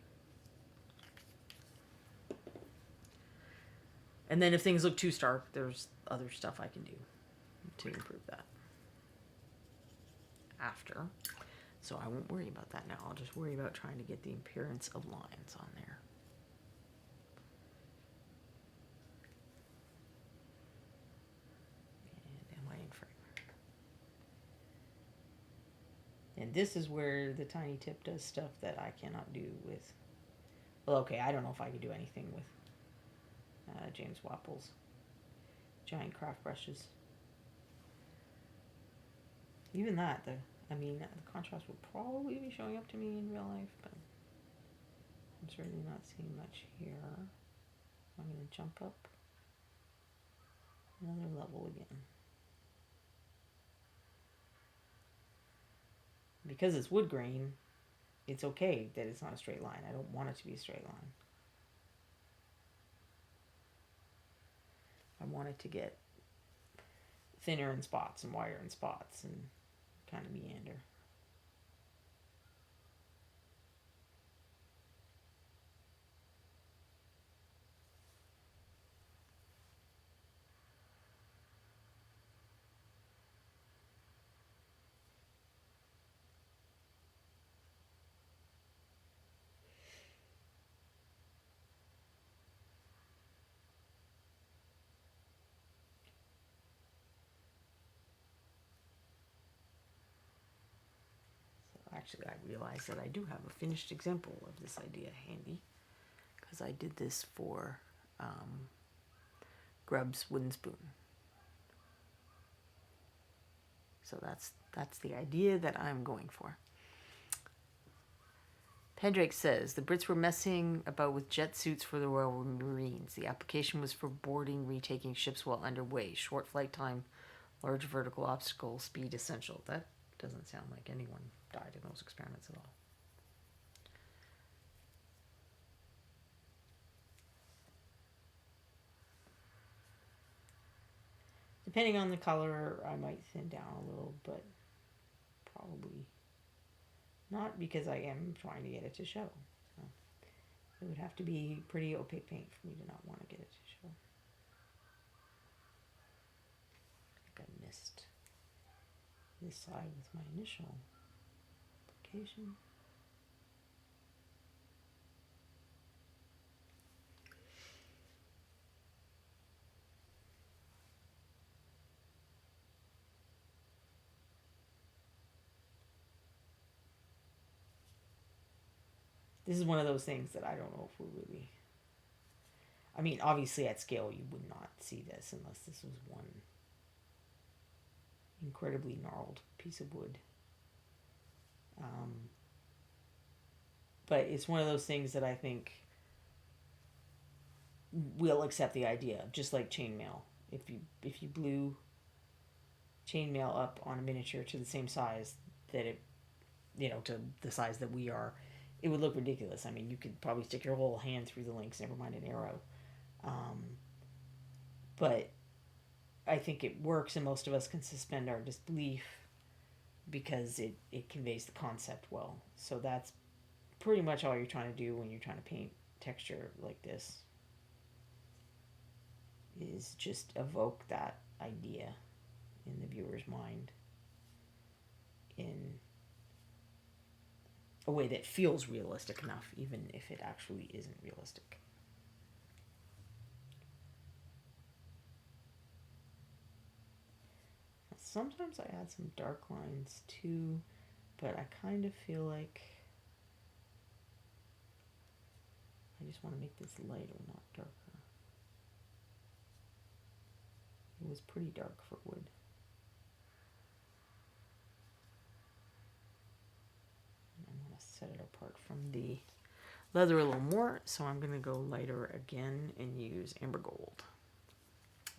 And then if things look too stark, there's other stuff I can do to improve that after. So I won't worry about that now. I'll just worry about trying to get the appearance of lines on there. And am I in frame? And this is where the tiny tip does stuff that I cannot do with, well, okay, I don't know if I could do anything with James Wapple's giant craft brushes. Even that, the contrast would probably be showing up to me in real life, but I'm certainly not seeing much here. I'm going to jump up another level again. Because it's wood grain, it's okay that it's not a straight line. I don't want it to be a straight line. I want it to get thinner in spots and wider in spots and kind of meander. Actually, I realized that I do have a finished example of this idea handy, because I did this for Grubb's wooden spoon. So that's the idea that I'm going for. Pendrake says, the Brits were messing about with jet suits for the Royal Marines. The application was for boarding, retaking ships while underway. Short flight time, large vertical obstacle, speed essential. That doesn't sound like anyone died in those experiments at all. Depending on the color, I might thin down a little, but probably not, because I am trying to get it to show. So it would have to be pretty opaque paint for me to not want to get it to show. I think I missed this side with my initial application. This is one of those things that I don't know if we're really... I mean, obviously at scale you would not see this unless this was one incredibly gnarled piece of wood. But it's one of those things that I think we'll accept the idea of, just like chainmail. If you blew chainmail up on a miniature to the same size that it, to the size that we are, it would look ridiculous. I mean, you could probably stick your whole hand through the links, never mind an arrow. But I think it works, and most of us can suspend our disbelief because it conveys the concept well. So that's pretty much all you're trying to do when you're trying to paint texture like this, is just evoke that idea in the viewer's mind in a way that feels realistic enough, even if it actually isn't realistic. Sometimes I add some dark lines too, but I kind of feel like I just want to make this lighter, not darker. It was pretty dark for wood. I'm going to set it apart from the leather a little more, so I'm going to go lighter again and use amber gold.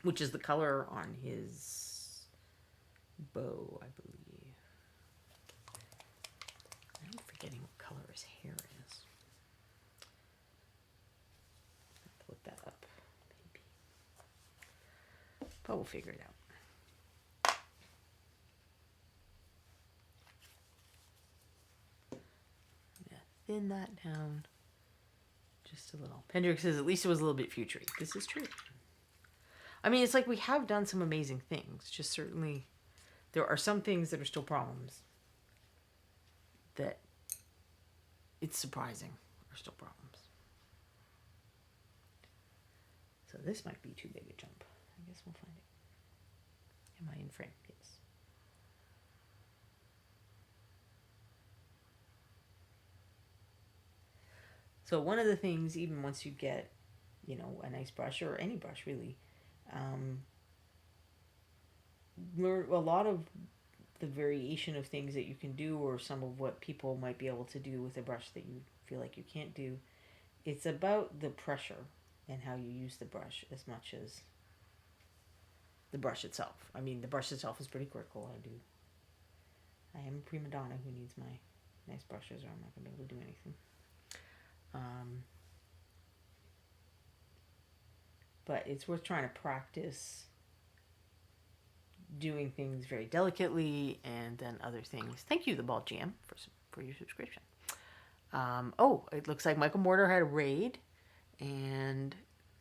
which is the color on his bow, I believe. I'm forgetting what color his hair is. I'll look that up, maybe. But we'll figure it out. Thin that down just a little. Pendrick says at least it was a little bit futury. This is true. I mean, it's like we have done some amazing things. Just certainly there are some things that are still problems that it's surprising are still problems. So this might be too big a jump. I guess we'll find it. Am I in frame? Yes. So one of the things, even once you get, you know, a nice brush, or any brush really, learn a lot of the variation of things that you can do, or some of what people might be able to do with a brush that you feel like you can't do. It's about the pressure and how you use the brush as much as the brush itself. I mean, the brush itself is pretty critical. I am a prima donna who needs my nice brushes, or I'm not going to be able to do anything. But it's worth trying to practice doing things very delicately, and then other things. Thank you, the Ball Jam, for your subscription. Oh, it looks like Michael Mortar had a raid, and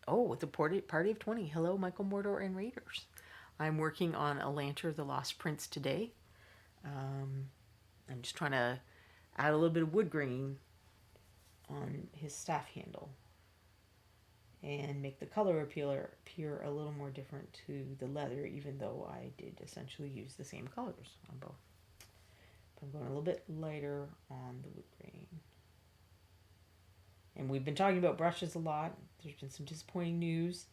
with the party of 20. Hello, Michael Mortar and raiders. I'm working on Elanter, the Lost Prince today. I'm just trying to add a little bit of wood grain on his staff handle and make the color appear a little more different to the leather, even though I did essentially use the same colors on both. But I'm going a little bit lighter on the wood grain. And we've been talking about brushes a lot. There's been some disappointing news.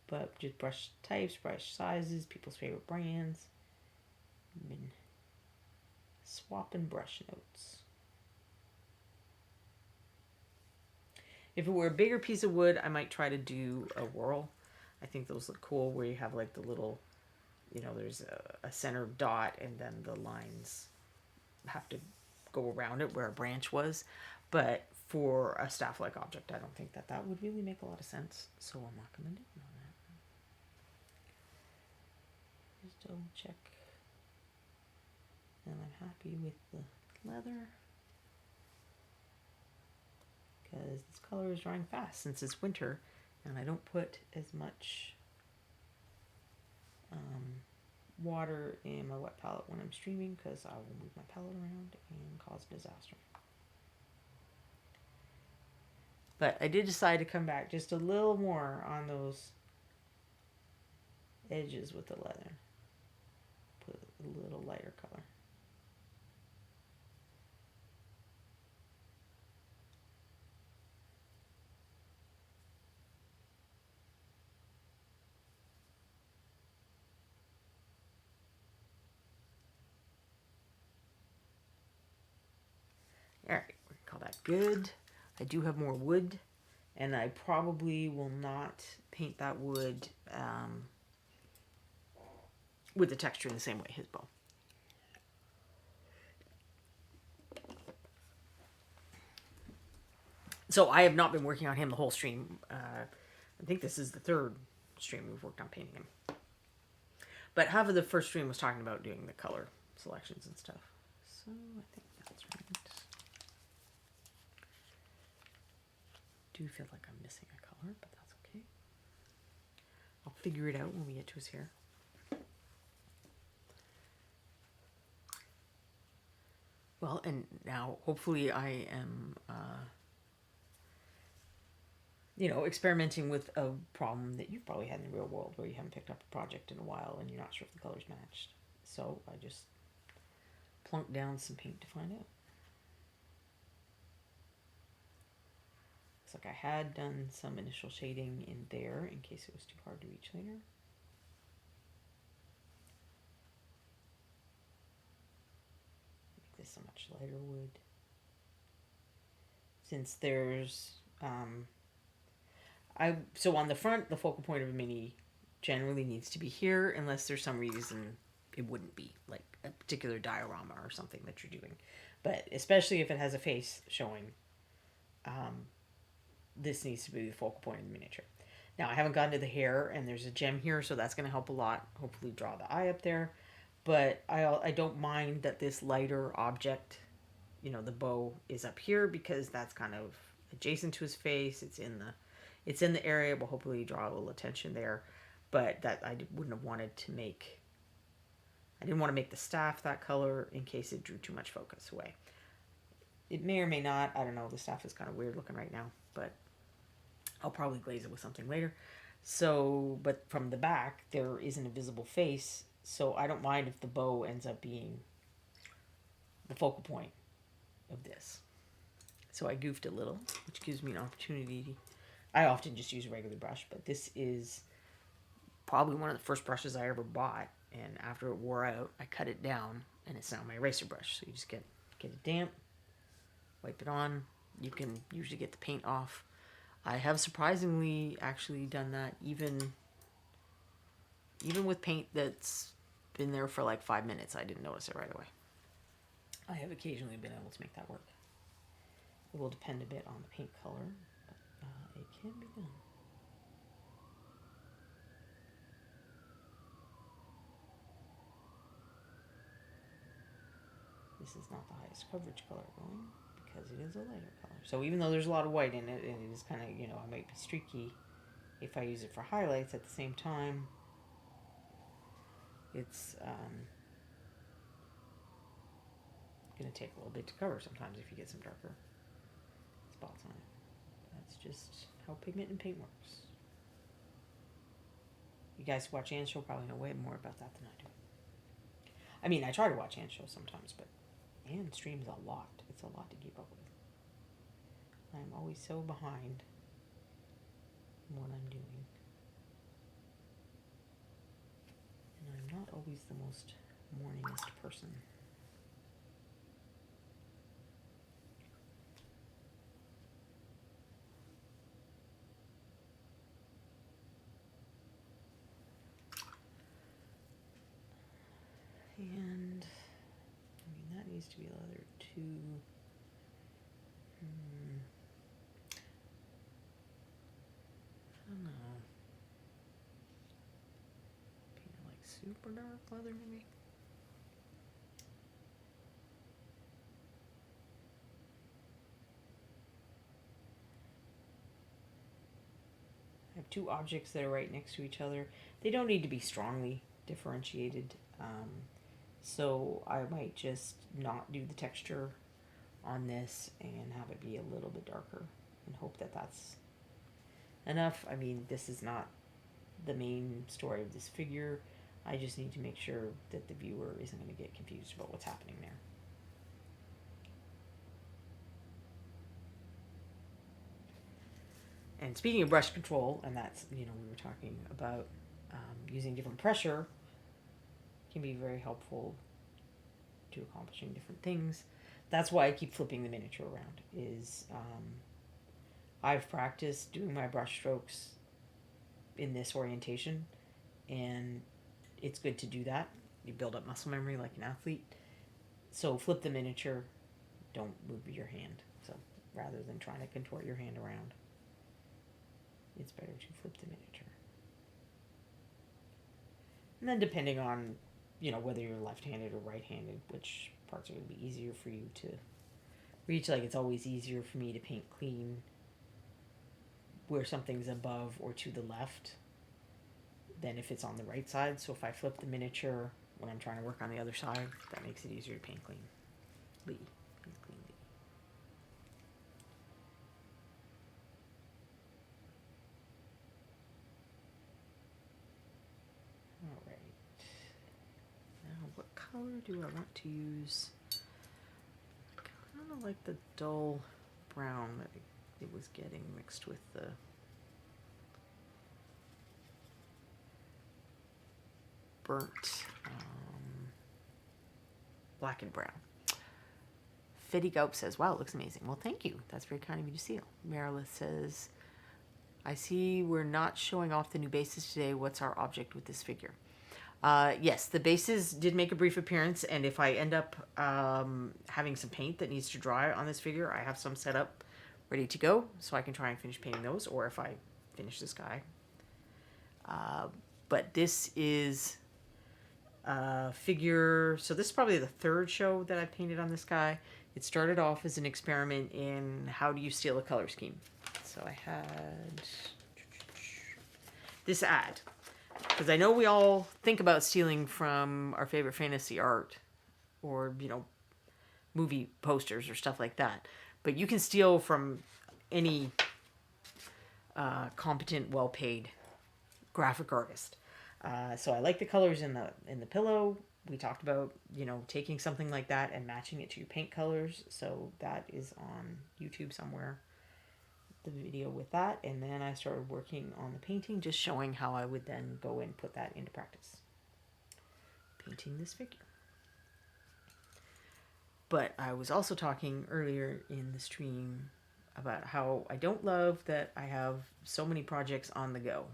But just brush types, brush sizes, people's favorite brands. I've been swapping brush notes. If it were a bigger piece of wood, I might try to do a whorl. I think those look cool, where you have like the little, you know, there's a center dot, and then the lines have to go around it where a branch was. But for a staff-like object, I don't think that would really make a lot of sense. So I'm not going to do it on that. Just double check. And I'm happy with the leather, because this color is drying fast since it's winter, and I don't put as much water in my wet palette when I'm streaming, because I will move my palette around and cause a disaster. But I did decide to come back just a little more on those edges with the leather. Put a little lighter color. Alright, we can call that good. I do have more wood, and I probably will not paint that wood with the texture in the same way his bow. So I have not been working on him the whole stream. I think this is the third stream we've worked on painting him. But half of the first stream was talking about doing the color selections and stuff. So I think that's right. I do feel like I'm missing a color, but that's okay. I'll figure it out when we get to his hair. Well, and now hopefully I am, experimenting with a problem that you've probably had in the real world, where you haven't picked up a project in a while and you're not sure if the colors matched. So I just plunked down some paint to find out. It's like I had done some initial shading in there in case it was too hard to reach later. Make this a much lighter wood. Since there's So on the front, the focal point of a mini generally needs to be here, unless there's some reason it wouldn't be, like a particular diorama or something that you're doing. But especially if it has a face showing, this needs to be the focal point of the miniature. Now, I haven't gotten to the hair, and there's a gem here, so that's going to help a lot. Hopefully draw the eye up there. But I don't mind that this lighter object, the bow, is up here, because that's kind of adjacent to his face. It's in the area. Will hopefully draw a little attention there. But that I wouldn't have wanted to make. I didn't want to make the staff that color in case it drew too much focus away. It may or may not. I don't know. The staff is kind of weird looking right now, but I'll probably glaze it with something later. So, but from the back, there is an invisible face, so I don't mind if the bow ends up being the focal point of this. So I goofed a little, which gives me an opportunity. I often just use a regular brush, but this is probably one of the first brushes I ever bought, and after it wore out, I cut it down, and it's now my eraser brush. So you just get it damp, wipe it on. You can usually get the paint off. I have surprisingly actually done that even with paint that's been there for like 5 minutes. I didn't notice it right away. I have occasionally been able to make that work. It will depend a bit on the paint color, but it can be done. This is not the highest coverage color going, because it is a lighter color. So even though there's a lot of white in it, and it is kind of, I might be streaky if I use it for highlights at the same time. It's going to take a little bit to cover sometimes if you get some darker spots on it. That's just how pigment and paint works. You guys who watch Anne's show probably know way more about that than I do. I mean, I try to watch Anne's shows sometimes, but Anne streams a lot. It's a lot to keep up with. I'm always so behind in what I'm doing. And I'm not always the most morningest person. And that needs to be leather too. I don't know. Paint it like super dark leather maybe. I have two objects that are right next to each other. They don't need to be strongly differentiated. So I might just not do the texture on this and have it be a little bit darker and hope that that's enough. I mean, this is not the main story of this figure. I just need to make sure that the viewer isn't going to get confused about what's happening there. And speaking of brush control, and that's, we were talking about using different pressure can be very helpful to accomplishing different things. That's why I keep flipping the miniature around, is I've practiced doing my brush strokes in this orientation, and it's good to do that. You build up muscle memory like an athlete. So flip the miniature, don't move your hand. So rather than trying to contort your hand around, it's better to flip the miniature. And then depending on, whether you're left-handed or right-handed, which parts are going to be easier for you to reach. Like, it's always easier for me to paint clean where something's above or to the left than if it's on the right side. So if I flip the miniature when I'm trying to work on the other side, that makes it easier to paint clean. Paint cleanly. All right. Now, what color do I want to use? I kind of like the dull brown that it was getting mixed with the burnt black and brown. Fetty Gaup says, wow, it looks amazing. Well, thank you. That's very kind of you to see. Marilyn says, I see we're not showing off the new bases today. What's our object with this figure? Yes, the bases did make a brief appearance, and if I end up having some paint that needs to dry on this figure, I have some set up ready to go, so I can try and finish painting those, or if I finish this guy. But this is a figure, so this is probably the third show that I've painted on this guy. It started off as an experiment in how do you steal a color scheme. So I had this ad, because I know we all think about stealing from our favorite fantasy art or, you know, movie posters or stuff like that. But you can steal from any competent, well-paid graphic artist. So I like the colors in the pillow. We talked about, you know, taking something like that and matching it to your paint colors. So that is on YouTube somewhere, the video with that. And then I started working on the painting, just showing how I would then go and put that into practice. Painting this figure. But I was also talking earlier in the stream about how I don't love that I have so many projects on the go.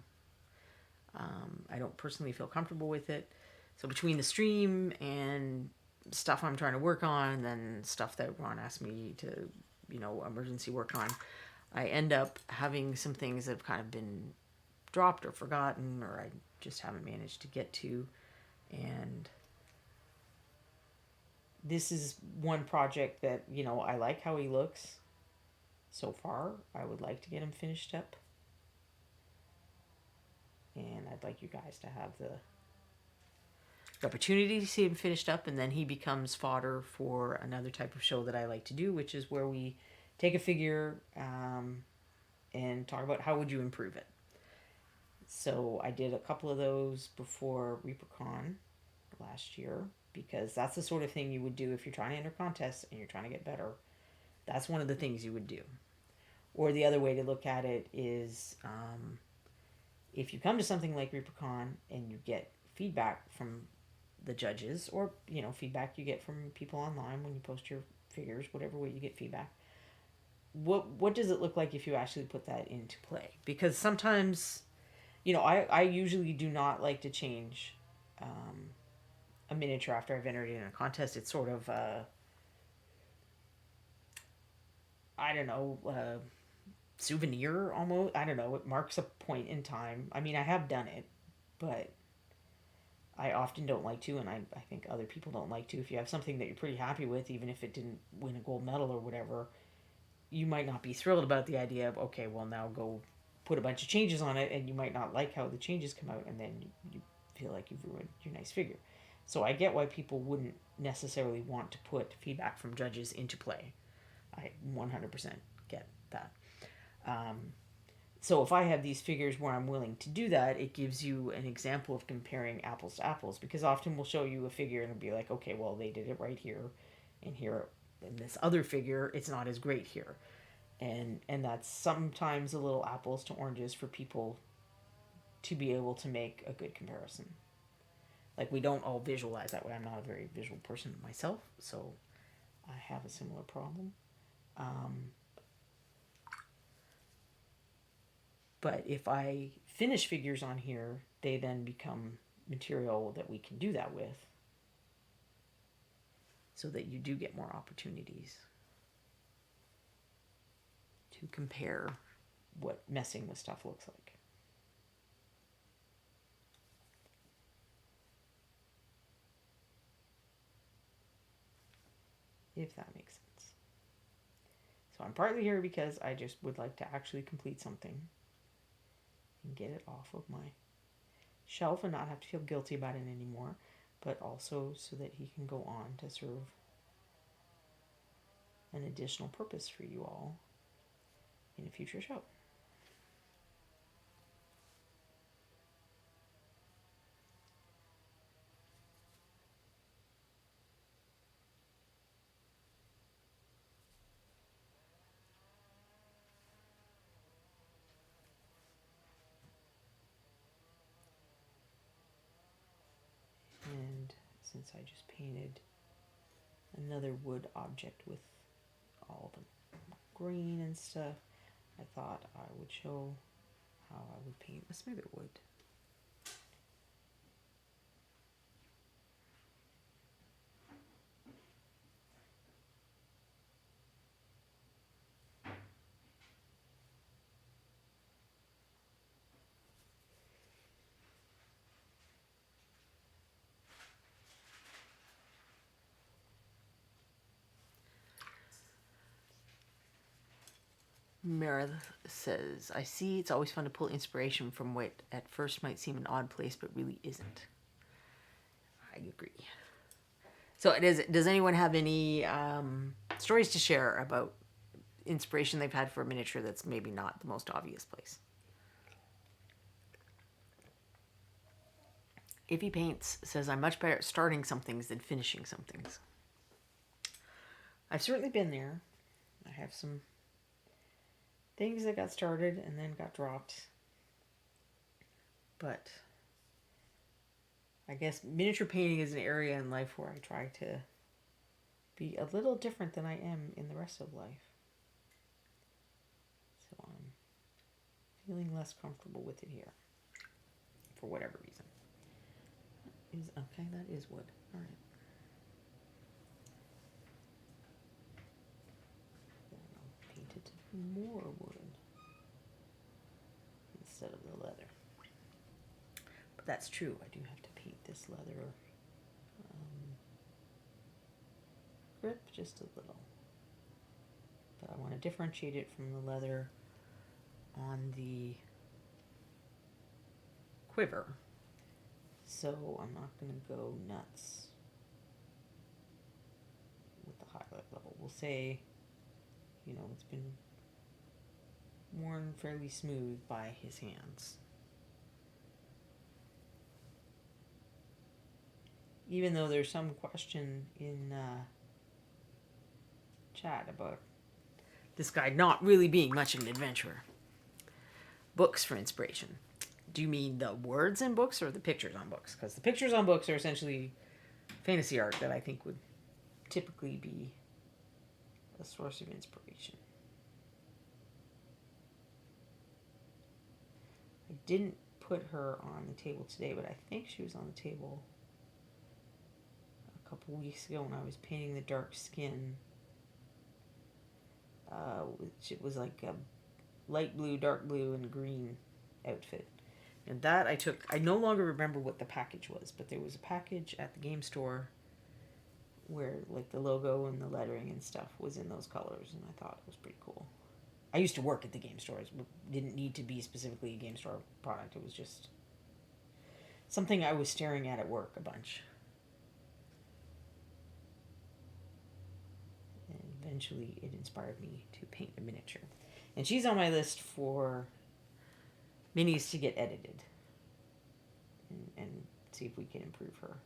I don't personally feel comfortable with it. So between the stream and stuff I'm trying to work on, and then stuff that Ron asked me to, you know, emergency work on, I end up having some things that have kind of been dropped or forgotten, or I just haven't managed to get to. And this is one project that, you know, I like how he looks so far. I would like to get him finished up. And I'd like you guys to have the opportunity to see him finished up, and then he becomes fodder for another type of show that I like to do, which is where we take a figure and talk about how would you improve it. So I did a couple of those before ReaperCon last year, because that's the sort of thing you would do if you're trying to enter contests and you're trying to get better. That's one of the things you would do. Or the other way to look at it is if you come to something like ReaperCon and you get feedback from the judges, or, you know, feedback you get from people online when you post your figures, whatever way you get feedback, what does it look like if you actually put that into play? Because sometimes, you know, I usually do not like to change a miniature after I've entered it in a contest. It's sort of I don't know, souvenir almost. I don't know. It marks a point in time. I mean, I have done it, but I often don't like to, and I think other people don't like to. If you have something that you're pretty happy with, even if it didn't win a gold medal or whatever, you might not be thrilled about the idea of, okay, well, now go put a bunch of changes on it, and you might not like how the changes come out, and then you feel like you've ruined your nice figure. So I get why people wouldn't necessarily want to put feedback from judges into play. I 100% get that. So if I have these figures where I'm willing to do that, it gives you an example of comparing apples to apples, because often we'll show you a figure and it'll be like, okay, well, they did it right here, and here in this other figure, it's not as great here. And that's sometimes a little apples to oranges for people to be able to make a good comparison. Like, we don't all visualize that way. I'm not a very visual person myself, so I have a similar problem. But if I finish figures on here, they then become material that we can do that with, so that you do get more opportunities to compare what messing with stuff looks like. If that makes sense. So I'm partly here because I just would like to actually complete something and get it off of my shelf and not have to feel guilty about it anymore, but also so that he can go on to serve an additional purpose for you all in a future show. And since I just painted another wood object with all the green and stuff, I thought I would show how I would paint a smoother wood. Meredith says, I see it's always fun to pull inspiration from what at first might seem an odd place, but really isn't. I agree. So does anyone have any stories to share about inspiration they've had for a miniature that's maybe not the most obvious place? Iffy Paints says, I'm much better at starting some things than finishing some things. I've certainly been there. I have some things that got started and then got dropped. But I guess miniature painting is an area in life where I try to be a little different than I am in the rest of life. So I'm feeling less comfortable with it here for whatever reason. Okay, that is wood. All right. Then I'll paint it more wood instead of the leather. But that's true. I do have to paint this leather grip just a little. But I want to differentiate it from the leather on the quiver. So I'm not going to go nuts with the highlight level. We'll say, you know, it's been worn fairly smooth by his hands. Even though there's some question in chat about this guy not really being much of an adventurer. Books for inspiration. Do you mean the words in books or the pictures on books? Because the pictures on books are essentially fantasy art that I think would typically be a source of inspiration. I didn't put her on the table today, but I think she was on the table a couple weeks ago when I was painting the dark skin. It was like a light blue, dark blue, and green outfit. And that I no longer remember what the package was, but there was a package at the game store where like the logo and the lettering and stuff was in those colors, and I thought it was pretty cool. I used to work at the game stores, but didn't need to be specifically a game store product. It was just something I was staring at work a bunch. And eventually it inspired me to paint a miniature. And she's on my list for minis to get edited and see if we can improve her.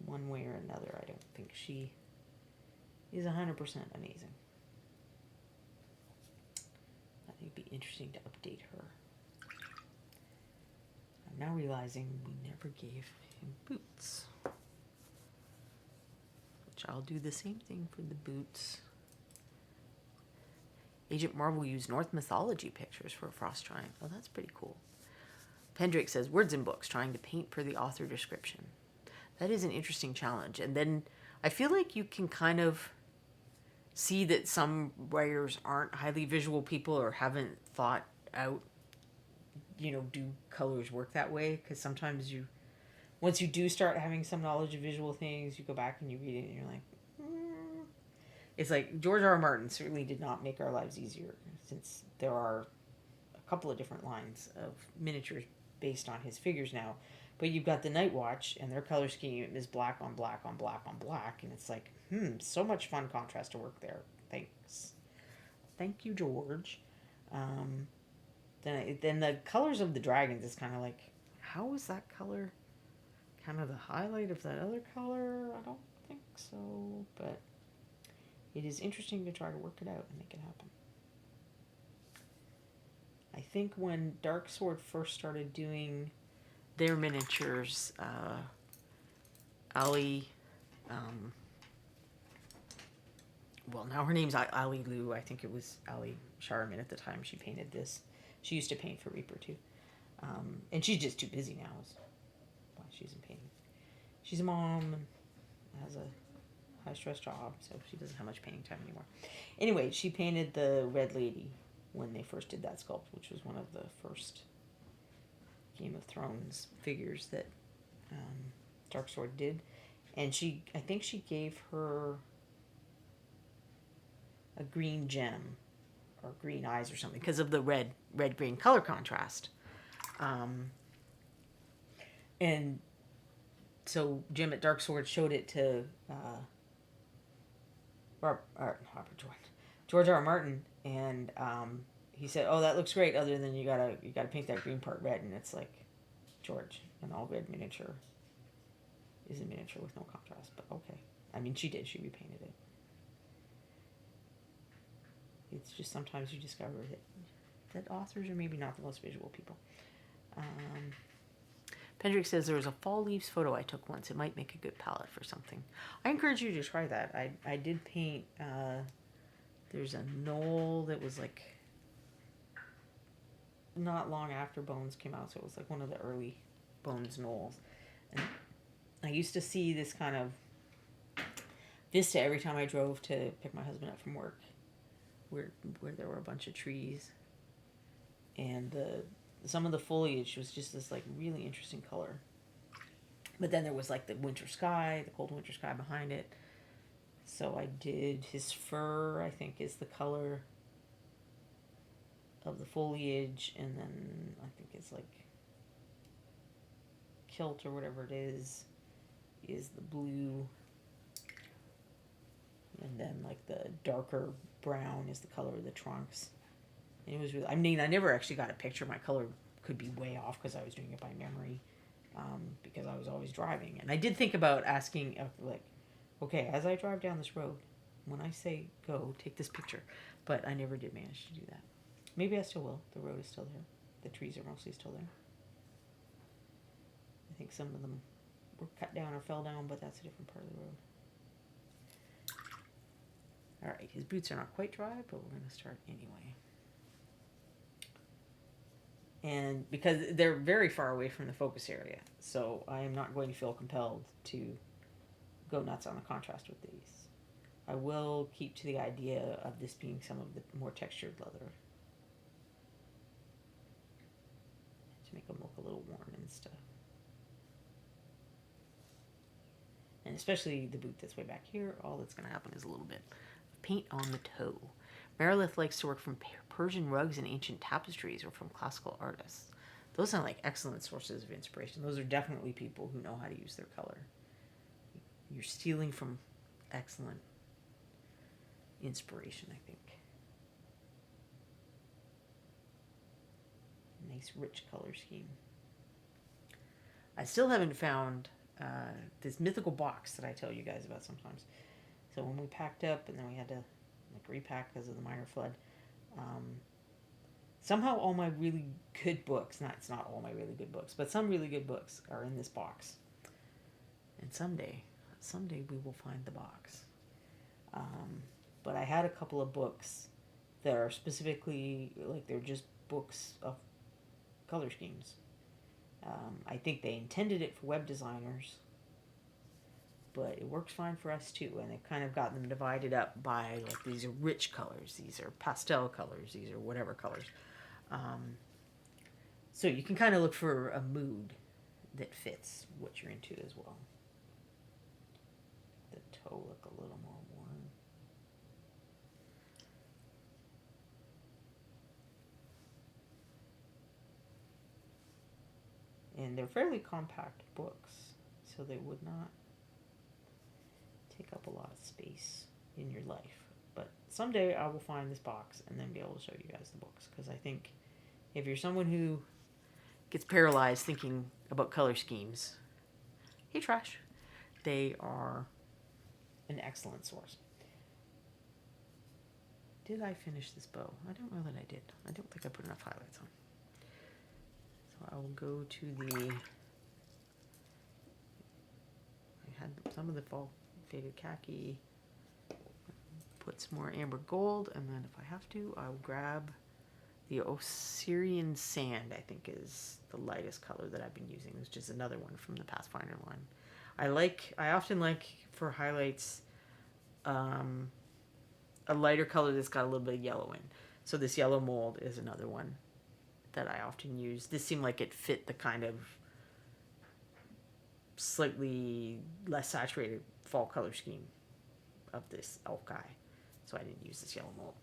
One way or another, I don't think she is 100% amazing. I think it'd be interesting to update her. I'm now realizing we never gave him boots. Which I'll do the same thing for the boots. Agent Marvel used Norse mythology pictures for a frost giant. Oh, that's pretty cool. Pendrake says, words in books, trying to paint per the author description. That is an interesting challenge. And then I feel like you can kind of see that some writers aren't highly visual people or haven't thought out, you know, do colors work that way? Because sometimes once you do start having some knowledge of visual things, you go back and you read it and you're like, It's like George R. R. Martin certainly did not make our lives easier, since there are a couple of different lines of miniatures based on his figures now. But you've got the Night Watch, and their color scheme is black on black on black on black, and it's like, so much fun contrast to work there. Thanks. Thank you, George. Then the colors of the dragons is kind of like, how is that color kind of the highlight of that other color? I don't think so, but it is interesting to try to work it out and make it happen. I think when Dark Sword first started doing their miniatures, Ali well, now her name's Ali Lou. I think it was Ali Sharman at the time she painted this. She used to paint for Reaper too. And she's just too busy now. Is why she isn't painting. She's a mom and has a high-stress job, so she doesn't have much painting time anymore. Anyway, she painted the Red Lady when they first did that sculpt, which was one of the first Game of Thrones figures that Darksword did. And I think she gave her a green gem or green eyes or something because of the red-green color contrast. And so Jim at Darksword showed it to George R. R. Martin, and he said, "Oh, that looks great. Other than you gotta paint that green part red." And it's like, George, an all red miniature is a miniature with no contrast. But okay, I mean, she did. She repainted it. It's just sometimes you discover that authors are maybe not the most visual people. Pendrick says there was a fall leaves photo I took once. It might make a good palette for something. I encourage you to try that. I did paint. There's a knoll that was like not long after Bones came out, so it was like one of the early Bones knolls. And I used to see this kind of vista every time I drove to pick my husband up from work, where there were a bunch of trees, and some of the foliage was just this like really interesting color. But then there was like the winter sky, the cold winter sky behind it. So I did his fur, I think, is the color of the foliage, and then I think it's like kilt or whatever it is the blue, and then like the darker brown is the color of the trunks. And it was really, I mean, I never actually got a picture. My color could be way off because I was doing it by memory, because I was always driving. And I did think about asking, like, okay, as I drive down this road, when I say go, take this picture. But I never did manage to do that. Maybe I still will. The road is still there. The trees are mostly still there. I think some of them were cut down or fell down, but that's a different part of the road. All right, his boots are not quite dry, but we're going to start anyway. And because they're very far away from the focus area, so I am not going to feel compelled to go nuts on the contrast with these. I will keep to the idea of this being some of the more textured leather to make them look a little worn and stuff. And especially the boot that's way back here, all that's going to happen is a little bit of paint on the toe. Merilith likes to work from Persian rugs and ancient tapestries or from classical artists. Those sound like excellent sources of inspiration. Those are definitely people who know how to use their color. You're stealing from excellent inspiration, I think. Nice rich color scheme. I still haven't found this mythical box that I tell you guys about sometimes. So when we packed up and then we had to like repack because of the minor flood, somehow all my really good books, it's not all my really good books, but some really good books are in this box. And someday we will find the box. But I had a couple of books that are specifically, like, they're just books of color schemes. I think they intended it for web designers, but it works fine for us too. And they've kind of got them divided up by, like, these are rich colors, these are pastel colors, these are whatever colors. So you can kind of look for a mood that fits what you're into as well. The toe look a little more worn. And they're fairly compact books, so they would not take up a lot of space in your life. But someday I will find this box and then be able to show you guys the books, because I think if you're someone who gets paralyzed thinking about color schemes, hey Trash, they are an excellent source. Did I finish this bow? I don't know that I did. I don't think I put enough highlights on. So I will go to I had some of the fall faded khaki. put some more amber gold, and then if I have to, I'll grab the Assyrian Sand, I think is the lightest color that I've been using, which is another one from the Pathfinder line. I often like for highlights a lighter color that's got a little bit of yellow in. So this yellow mold is another one that I often use. This seemed like it fit the kind of slightly less saturated fall color scheme of this elf guy. So I didn't use this yellow mold.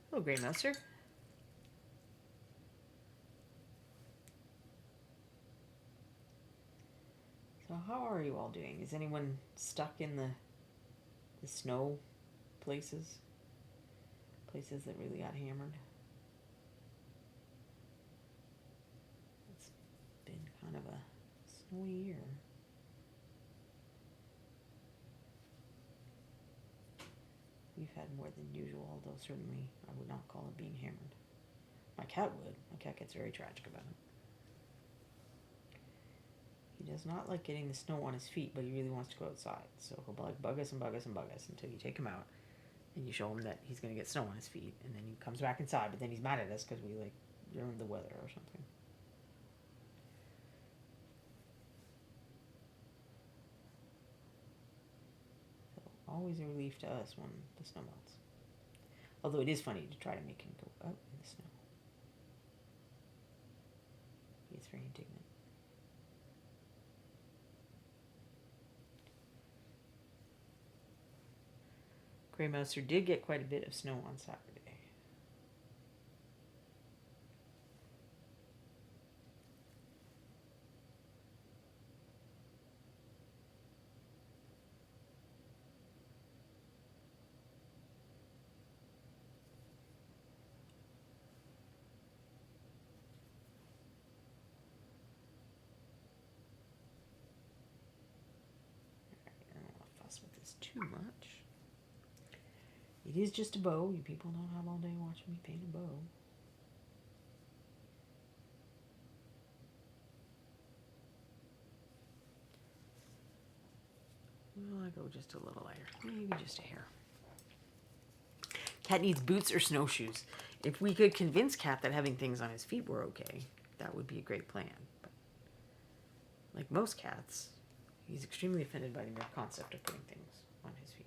Hello, Grey Mouser. So how are you all doing? Is anyone stuck in the snow places? Places that really got hammered? It's been kind of a snowy year. We've had more than usual, although certainly I would not call it being hammered. My cat would. My cat gets very tragic about it. He does not like getting the snow on his feet, but he really wants to go outside. So he'll like bug us and bug us and bug us until you take him out and you show him that he's going to get snow on his feet. And then he comes back inside, but then he's mad at us because we like ruined the weather or something. So always a relief to us when the snow melts. Although it is funny to try to make him go out in the snow. He's very indignant. Grey Mouser did get quite a bit of snow on Saturday. I don't want to fuss with this too much. It is just a bow. You people don't have all day watching me paint a bow. Well, I go just a little lighter. Maybe just a hair. Cat needs boots or snowshoes. If we could convince Cat that having things on his feet were okay, that would be a great plan. But like most cats, he's extremely offended by the mere concept of putting things on his feet.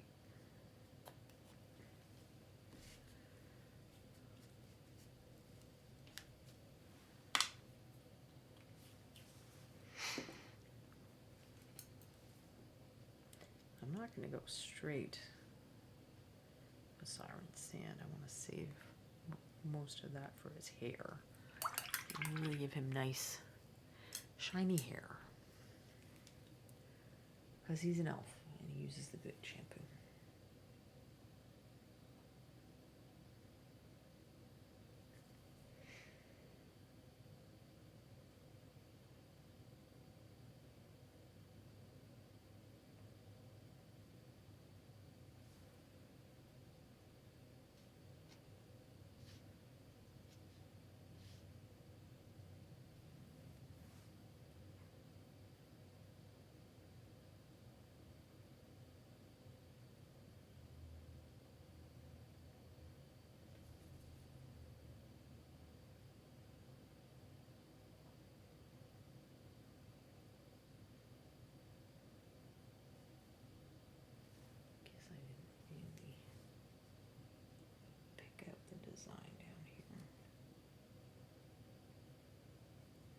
I'm not going to go straight Assyrian Sand. I want to save most of that for his hair. And really give him nice, shiny hair. Because he's an elf and he uses the good shampoo.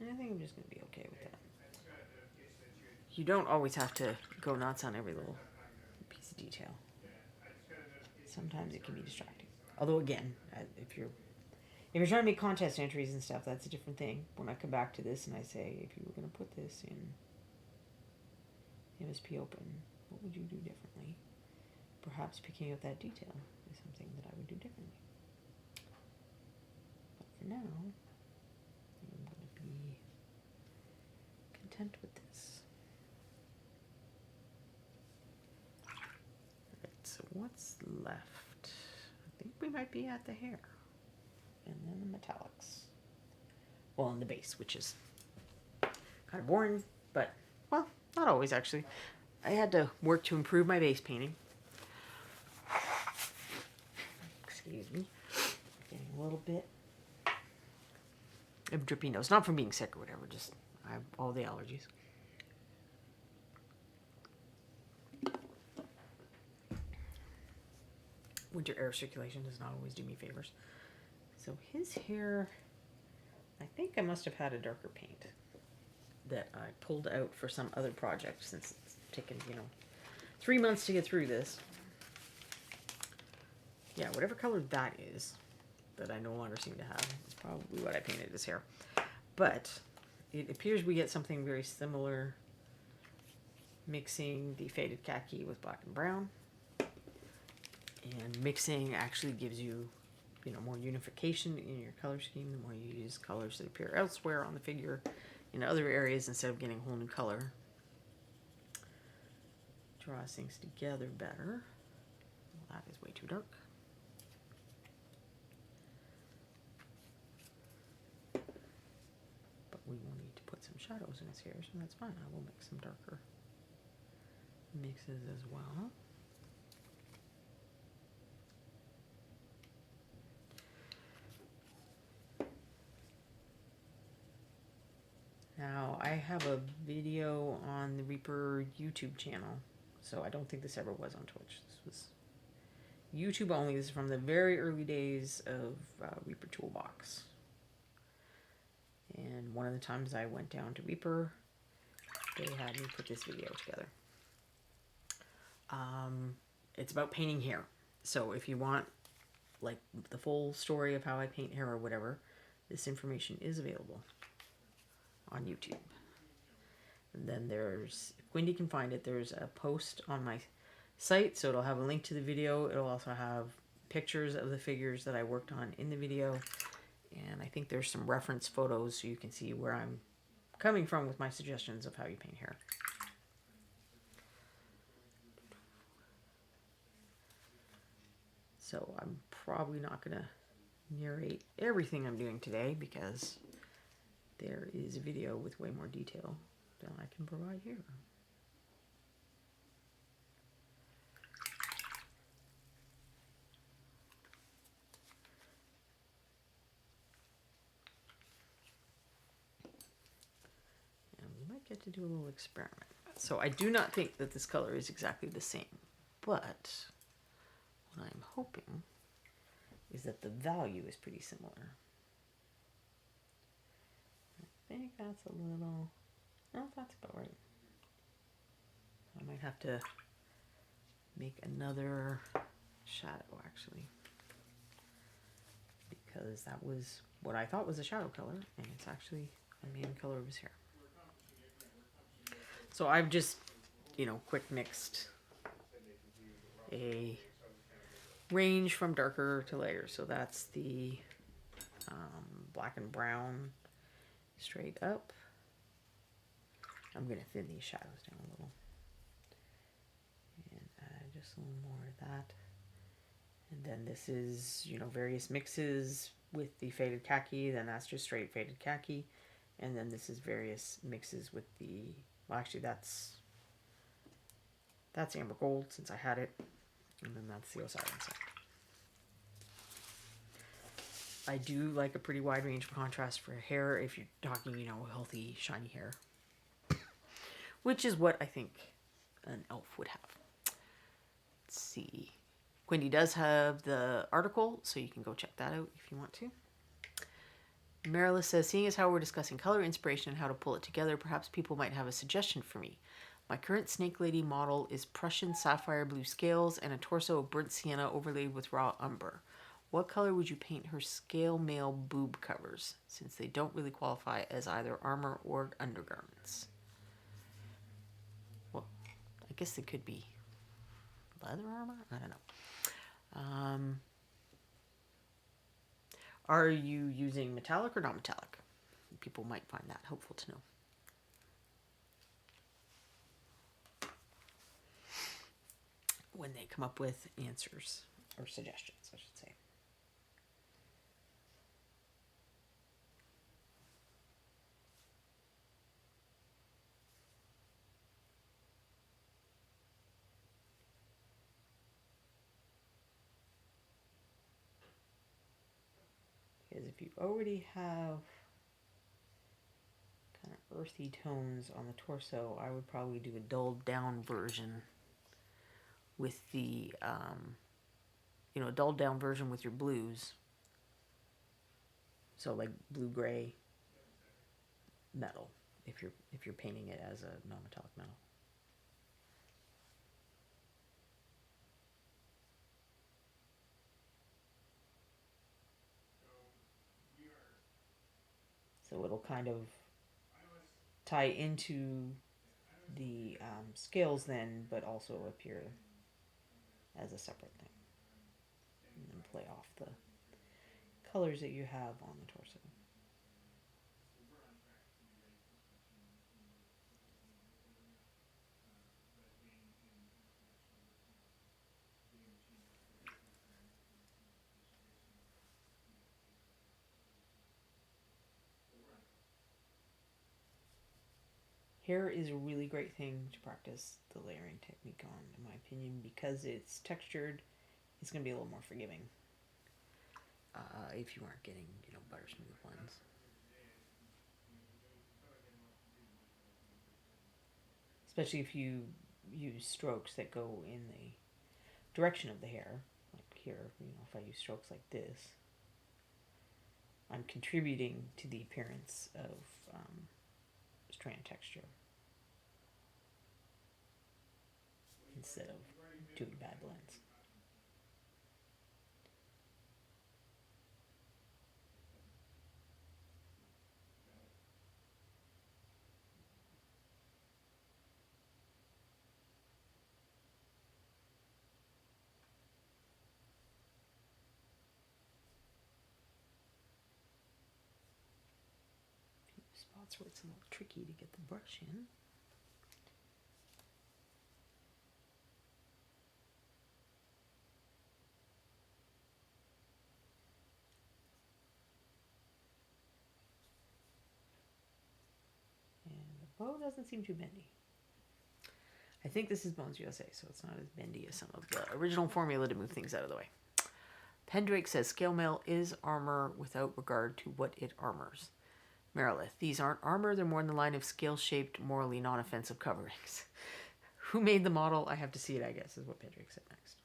I think I'm just going to be okay with that. You don't always have to go nuts on every little piece of detail. Sometimes it can be distracting. Although again, if you're trying to make contest entries and stuff, that's a different thing. When I come back to this and I say, if you were going to put this in MSP Open, what would you do differently? Perhaps picking up that detail is something that I would do differently. But for now, I'm going to content with this. Right, so what's left? I think we might be at the hair. And then the metallics. Well, and the base, which is kind of boring, but, well, not always actually. I had to work to improve my base painting. Excuse me. Getting a little bit of drippy nose. Not from being sick or whatever, just I have all the allergies. Winter air circulation does not always do me favors. So his hair, I think I must have had a darker paint that I pulled out for some other project since it's taken, 3 months to get through this. Yeah, whatever color that is that I no longer seem to have is probably what I painted his hair. But it appears we get something very similar, mixing the faded khaki with black and brown. And mixing actually gives you, more unification in your color scheme. The more you use colors that appear elsewhere on the figure in other areas instead of getting a whole new color. Draws things together better. Well, that is way too dark. But we will need to put some shadows in his hair, so that's fine. I will make some darker mixes as well. Now, I have a video on the Reaper YouTube channel, so I don't think this ever was on Twitch. This was YouTube only. This is from the very early days of Reaper Toolbox. And one of the times I went down to Reaper, they had me put this video together. It's about painting hair. So if you want, like, the full story of how I paint hair or whatever, this information is available on YouTube. And then there's, if Wendy can find it, there's a post on my site, so it'll have a link to the video. It'll also have pictures of the figures that I worked on in the video, and I think there's some reference photos so you can see where I'm coming from with my suggestions of how you paint hair. So I'm probably not going to narrate everything I'm doing today because there is a video with way more detail than I can provide here. And we might get to do a little experiment. So I do not think that this color is exactly the same, but what I'm hoping is that the value is pretty similar. I think that's a little, no, that's about right. I might have to make another shadow actually, because that was what I thought was a shadow color and it's actually a main color of his hair. So I've just, quick mixed a range from darker to lighter. So that's the black and brown straight up. I'm going to thin these shadows down a little and add just a little more of that. And then this is, various mixes with the faded khaki. Then that's just straight faded khaki. And then this is various mixes with the, well, actually that's amber gold since I had it. And then that's the Assyrian Sand. I do like a pretty wide range of contrast for hair if you're talking, healthy, shiny hair. Which is what I think an elf would have. Let's see. Wendy does have the article, so you can go check that out if you want to. Marilyn says, seeing as how we're discussing color inspiration and how to pull it together, perhaps people might have a suggestion for me. My current Snake Lady model is Prussian sapphire blue scales and a torso of burnt sienna overlaid with raw umber. What color would you paint her scale mail boob covers, since they don't really qualify as either armor or undergarments? Well, I guess they could be leather armor? I don't know. Are you using metallic or not metallic? People might find that helpful to know. when they come up with answers or suggestions, I should say. Because if you already have kind of earthy tones on the torso, I would probably do a dulled down version with the, a dulled down version with your blues. So like blue-gray metal, if you're painting it as a non-metallic metal. So it'll kind of tie into the scales then, but also appear as a separate thing. And then play off the colors that you have on the torso. Hair is a really great thing to practice the layering technique on, in my opinion, because it's textured. It's going to be a little more forgiving if you aren't getting, butter smooth ones. Especially if you use strokes that go in the direction of the hair. Like here, if I use strokes like this, I'm contributing to the appearance of strand texture instead of doing bad blends. Spots where it's a little tricky to get the brush in. And the bow doesn't seem too bendy. I think this is Bones USA, so it's not as bendy as some of the original formula to move things out of the way. Pendrake says, scale mail is armor without regard to what it armors. Merilith, these aren't armor, they're more in the line of scale-shaped, morally non-offensive coverings. Who made the model? I have to see it, I guess, is what Pendrake said next.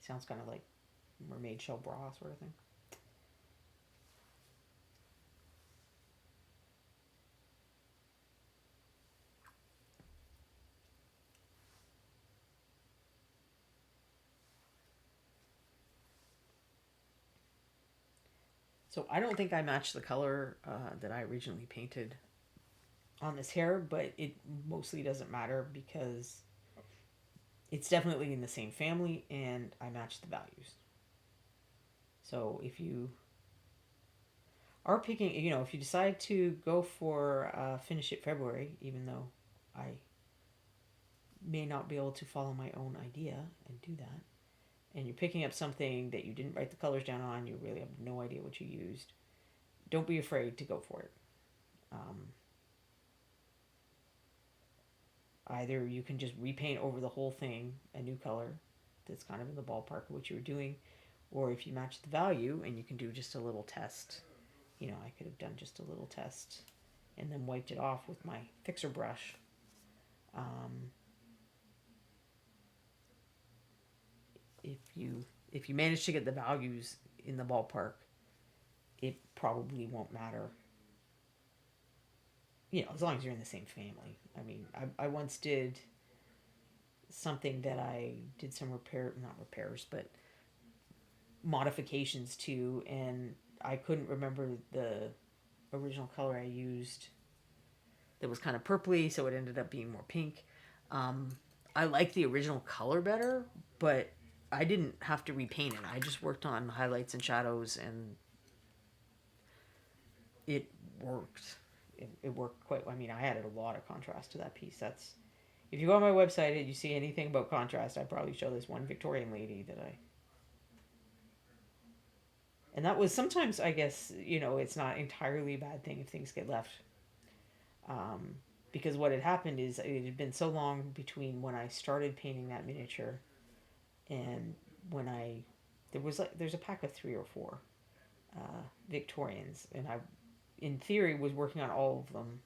Sounds kind of like mermaid shell bra sort of thing. So I don't think I matched the color that I originally painted on this hair, but it mostly doesn't matter because it's definitely in the same family and I matched the values. So if you are picking, if you decide to go for finish it February, even though I may not be able to follow my own idea and do that, and you're picking up something that you didn't write the colors down on, you really have no idea what you used, don't be afraid to go for it. Either you can just repaint over the whole thing a new color that's kind of in the ballpark of what you were doing, or if you match the value and you can do just a little test. I could have done just a little test and then wiped it off with my fixer brush. If you manage to get the values in the ballpark, it probably won't matter. As long as you're in the same family. I mean, I once did something that I did some not repairs, but modifications to, and I couldn't remember the original color I used that was kind of purpley, so it ended up being more pink. I like the original color better, but I didn't have to repaint it. I just worked on highlights and shadows, and it worked. it worked quite. I mean, I added a lot of contrast to that piece. That's if you go on my website and you see anything about contrast, I'd probably show this one Victorian lady that I. And that was sometimes, I guess, it's not entirely a bad thing if things get left. Because what had happened is it had been so long between when I started painting that miniature and when there's a pack of 3 or 4 Victorians, and I, in theory, was working on all of them,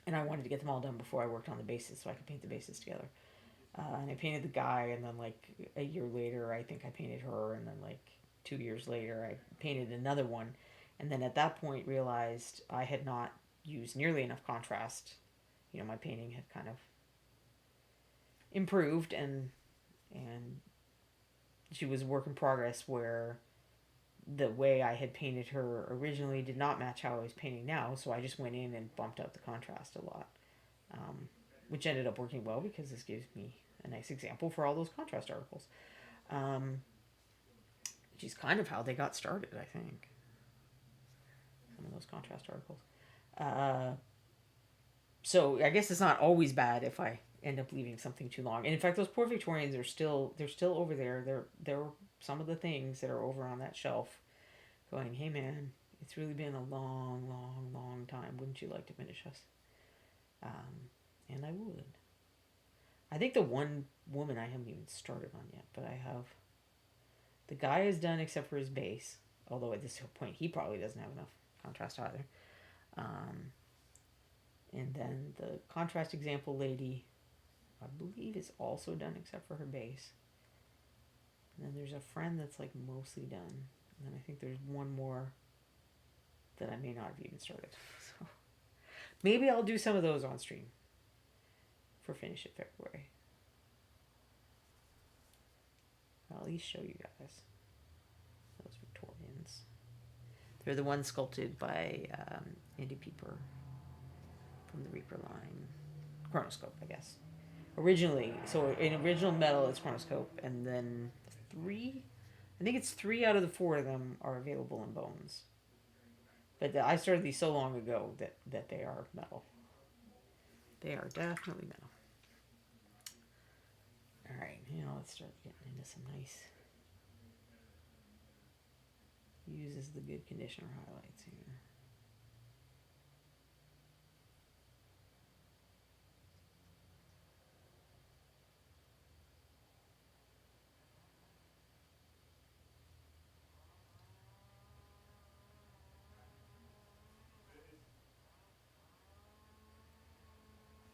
and I wanted to get them all done before I worked on the bases so I could paint the bases together. And I painted the guy, and then like a year later, I think I painted her, and then like 2 years later, I painted another one, and then at that point realized I had not used nearly enough contrast. My painting had kind of improved, and she was a work in progress where the way I had painted her originally did not match how I was painting now, so I just went in and bumped up the contrast a lot, which ended up working well because this gives me a nice example for all those contrast articles, which is kind of how they got started, I think. Some of those contrast articles. So I guess it's not always bad if I end up leaving something too long. And in fact, those poor Victorians they're still over there. They're some of the things that are over on that shelf going, hey man, it's really been a long, long, long time. Wouldn't you like to finish us? And I would. I think the one woman I haven't even started on yet, but I have. The guy is done except for his base, although at this point he probably doesn't have enough contrast either. And then the contrast example lady, I believe, is also done except for her base. And then there's a friend that's like mostly done. And then I think there's one more that I may not have even started. So maybe I'll do some of those on stream for Finish It February. I'll at least show you guys those Victorians. They're the ones sculpted by Andy Pieper from the Reaper line. Chronoscope, I guess. Originally, so in original metal it's Chronoscope, and then I think it's 3 out of the 4 of them are available in bones. But I started these so long ago that they are metal. They are definitely metal. Alright, now let's start getting into some nice... Uses the good conditioner highlights here.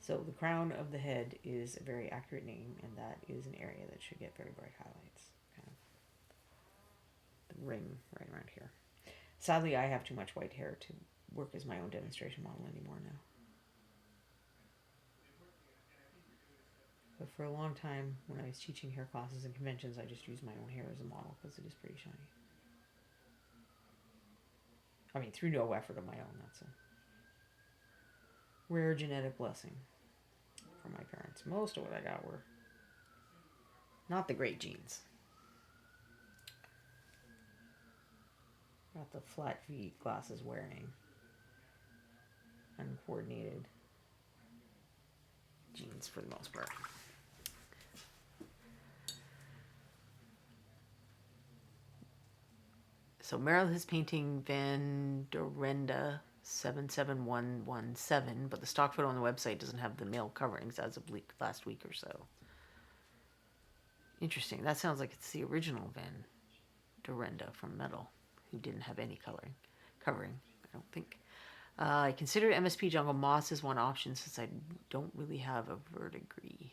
So the crown of the head is a very accurate name, and that is an area that should get very bright highlights. Kind of the ring right around here. Sadly, I have too much white hair to work as my own demonstration model anymore now. But for a long time, when I was teaching hair classes and conventions, I just used my own hair as a model because it is pretty shiny. I mean, through no effort of my own. That's a rare genetic blessing from my parents. Most of what I got were not the great genes. Got the flat V glasses wearing, uncoordinated genes for the most part. So Meryl is painting Van Dorenda 77117, but the stock photo on the website doesn't have the male coverings as of last week or so. Interesting. That sounds like it's the original Van Dorenda from Metal, who didn't have any covering, I don't think. I consider MSP Jungle Moss as one option since I don't really have a verdigris.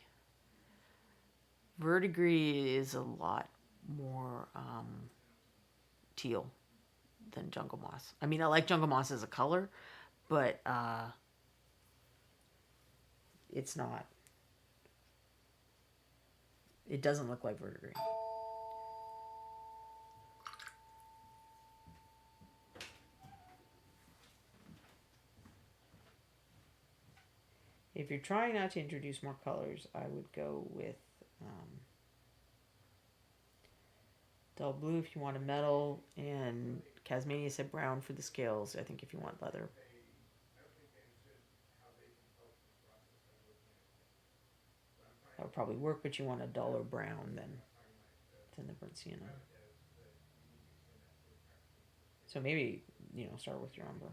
Verdigris is a lot more teal than Jungle Moss. I mean, I like Jungle Moss as a color, but it's not. It doesn't look like verdigris. If you're trying not to introduce more colors, I would go with dull blue if you want a metal, and Casmania said brown for the scales, I think, if you want leather. would probably work, but you want a duller brown than the burnt sienna. So maybe, start with your umber.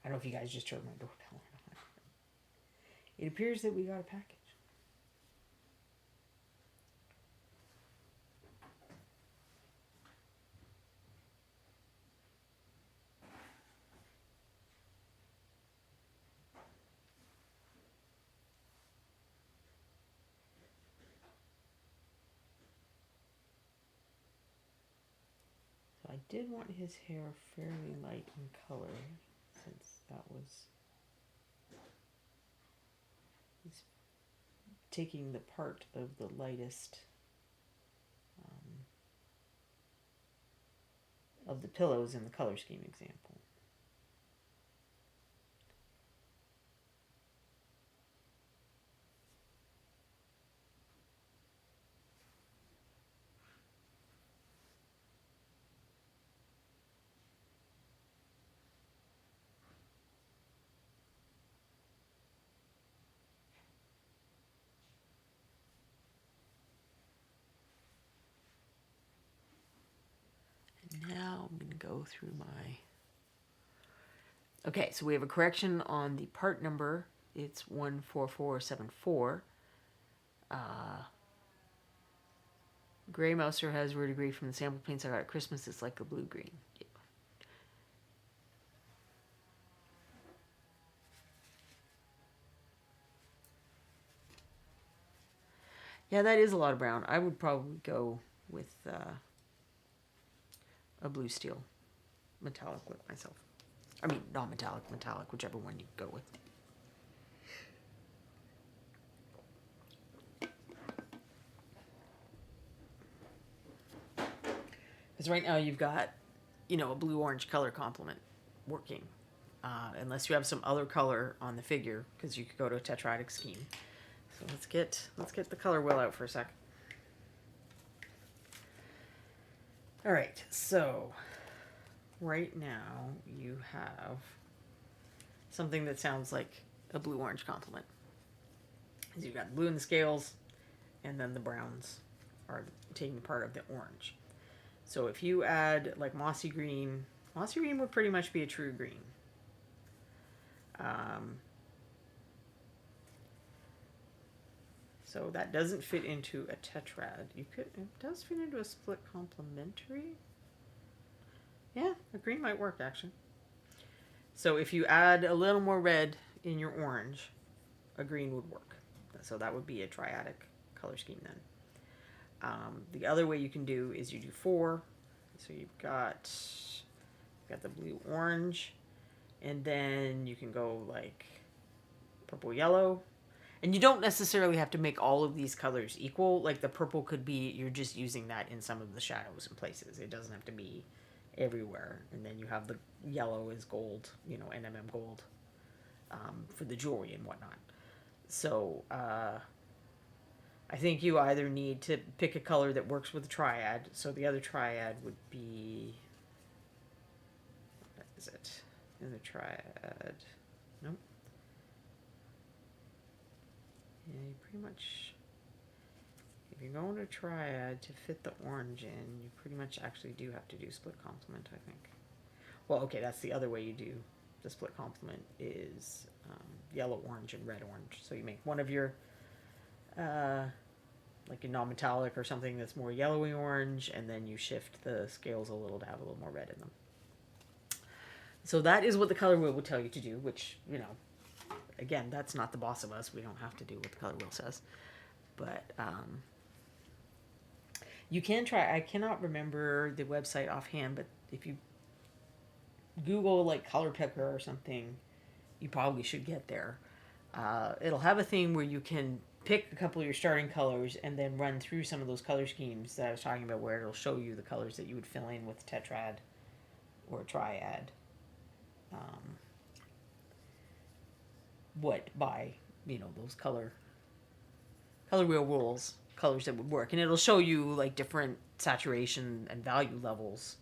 I don't know if you guys just heard my doorbell or not. It appears that we got a package. So I did want his hair fairly light in color, since that was... He's taking the part of the lightest of the pillows in the color scheme example. Now I'm going to go through my... Okay, so we have a correction on the part number. It's 14474. Gray Mouser has verdigris from the sample paints I got at Christmas. It's like a blue-green. Yeah. Yeah, that is a lot of brown. I would probably go with a blue steel metallic look myself. I mean, not metallic, whichever one you go with. Because right now you've got, a blue-orange color complement working. Unless you have some other color on the figure, because you could go to a tetradic scheme. So let's get the color wheel out for a sec. All right, so right now you have something that sounds like a blue-orange complement. Because you've got blue in the scales, and then the browns are taking part of the orange. So if you add like mossy green would pretty much be a true green. So that doesn't fit into a tetrad. It does fit into a split complementary. Yeah, a green might work actually. So if you add a little more red in your orange, a green would work. So that would be a triadic color scheme then. The other way you can do is you do 4. So you've got the blue orange, and then you can go like purple yellow. And you don't necessarily have to make all of these colors equal. Like the purple could be, you're just using that in some of the shadows and places. It doesn't have to be everywhere. And then you have the yellow is gold, NMM gold, for the jewelry and whatnot. So I think you either need to pick a color that works with the triad. So the other triad would be, what is it? The other triad, nope. Yeah, you pretty much, if you're going to triad to fit the orange in, you pretty much actually do have to do split complement, I think. Well, okay, that's the other way you do the split complement is yellow orange and red orange. So you make one of your like a non-metallic or something that's more yellowy orange, and then you shift the scales a little to have a little more red in them. So that is what the color wheel would tell you to do, which, again, that's not the boss of us. We don't have to do what the color wheel says. But you can try. I cannot remember the website offhand, but if you Google like color picker or something, you probably should get there. It'll have a thing where you can pick a couple of your starting colors and then run through some of those color schemes that I was talking about, where it'll show you the colors that you would fill in with tetrad or triad. What by, you know, those color wheel rules, colors that would work, and it'll show you like different saturation and value levels,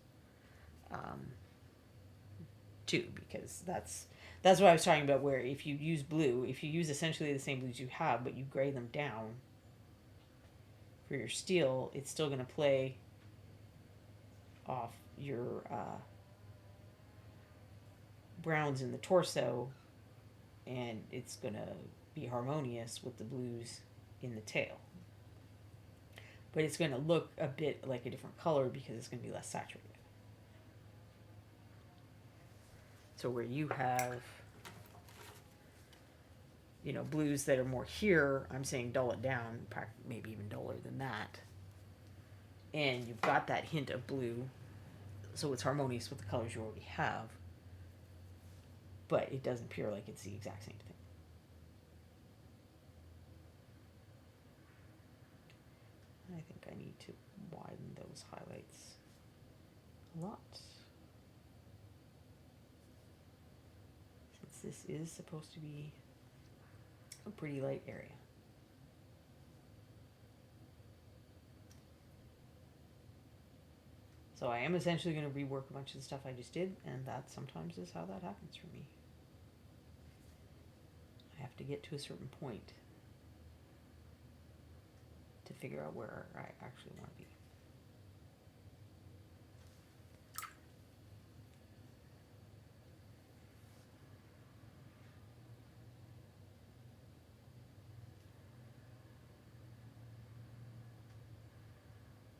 too, because that's what I was talking about, where if you use blue, if you use essentially the same blues you have, but you gray them down for your steel, it's still going to play off your browns in the torso, and it's going to be harmonious with the blues in the tail. But it's going to look a bit like a different color because it's going to be less saturated. So where you have, you know, blues that are more here, I'm saying dull it down, maybe even duller than that. And you've got that hint of blue, so it's harmonious with the colors you already have. But it doesn't appear like it's the exact same thing. I think I need to widen those highlights a lot. Since this is supposed to be a pretty light area. So I am essentially going to rework a bunch of the stuff I just did, and that sometimes is how that happens for me. I have to get to a certain point to figure out where I actually want to be.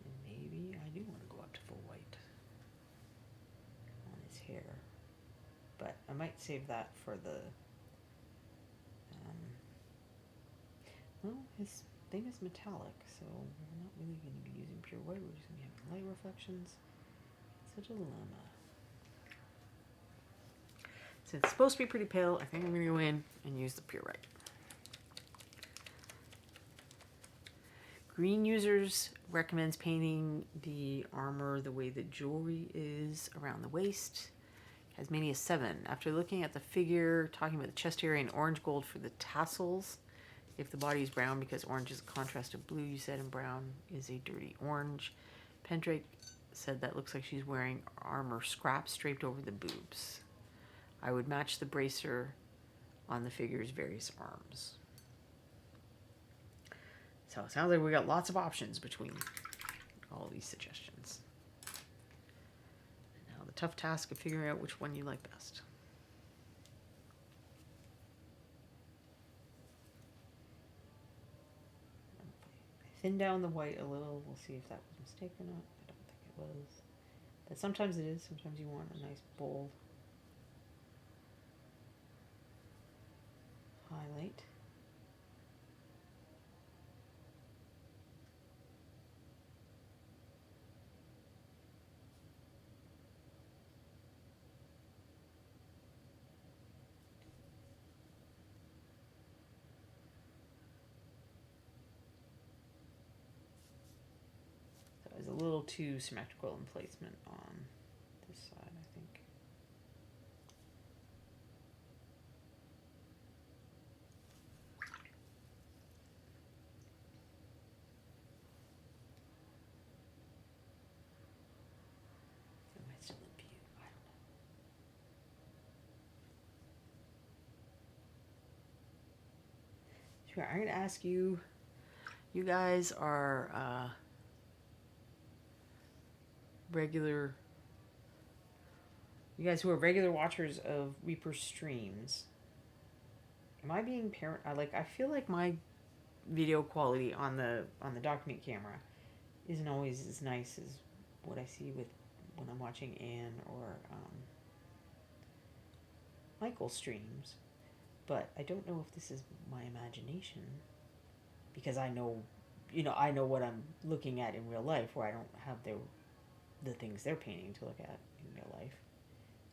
And maybe I do want to go up to full white on his hair. But I might save that for the... well, his thing is metallic, so we're not really going to be using pure white. We're just going to have light reflections. It's a dilemma. Since it's supposed to be pretty pale, I think I'm going to go in and use the pure white. Green Users recommends painting the armor the way that jewelry is around the waist. As many as 7. After looking at the figure, talking about the chest area and orange gold for the tassels. If the body is brown, because orange is a contrast of blue, you said, and brown is a dirty orange. Pendrake said that looks like she's wearing armor scraps draped over the boobs. I would match the bracer on the figure's various arms. So it sounds like we got lots of options between all these suggestions. And now the tough task of figuring out which one you like best. Thin down the white a little. We'll see if that was a mistake or not. I don't think it was. But sometimes it is. Sometimes you want a nice bold highlight. Is a little too symmetrical in placement on this side, I think. Am I still in Pugh? I don't know. Sure, I'm going to ask you. You guys are regular, you guys who are regular watchers of Reaper streams, am I being parent? I feel like my video quality on the document camera isn't always as nice as what I see with when I'm watching Anne or Michael's streams, but I don't know if this is my imagination, because I know, I know what I'm looking at in real life, where I don't have the things they're painting to look at in real life,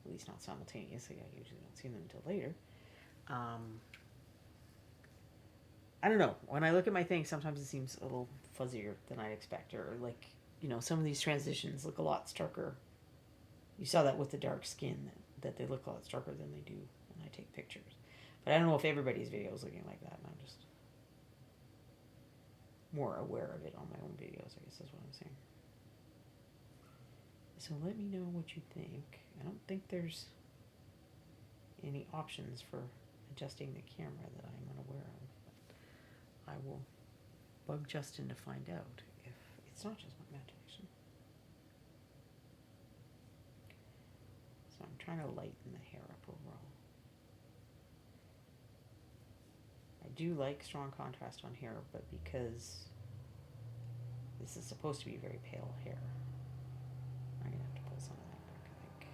at least not simultaneously. I usually don't see them until later. I don't know. When I look at my thing, sometimes it seems a little fuzzier than I expect, or like, you know, some of these transitions look a lot starker. You saw that with the dark skin, that they look a lot starker than they do when I take pictures. But I don't know if everybody's video is looking like that, and I'm just more aware of it on my own videos, I guess is what I'm saying. So let me know what you think. I don't think there's any options for adjusting the camera that I'm unaware of. But I will bug Justin to find out if it's not just my imagination. So I'm trying to lighten the hair up overall. I do like strong contrast on hair, but because this is supposed to be very pale hair, I'm going to have to pull some of that back, I think.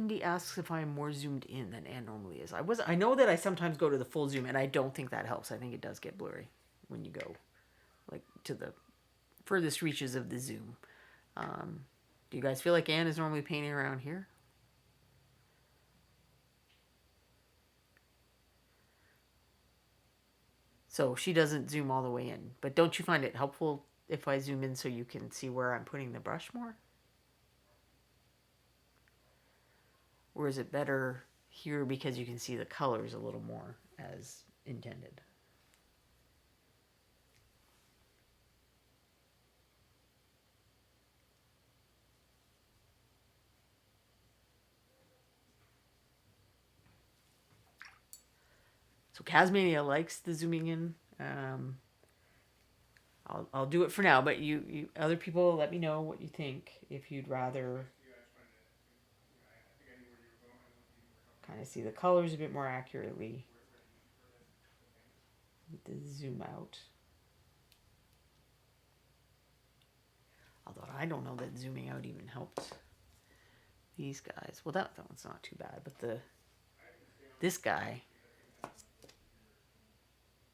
Quindy asks if I'm more zoomed in than Anne normally is. I know that I sometimes go to the full zoom, and I don't think that helps. I think it does get blurry when you go like to the furthest reaches of the zoom. Do you guys feel like Anne is normally painting around here? So she doesn't zoom all the way in. But don't you find it helpful if I zoom in so you can see where I'm putting the brush more? Or is it better here because you can see the colors a little more as intended? So Casmania likes the zooming in. I'll do it for now, but you other people, let me know what you think. If you'd rather kind of see the colors a bit more accurately with the zoom out. Although I don't know that zooming out even helped these guys. Well, that one's not too bad, but this guy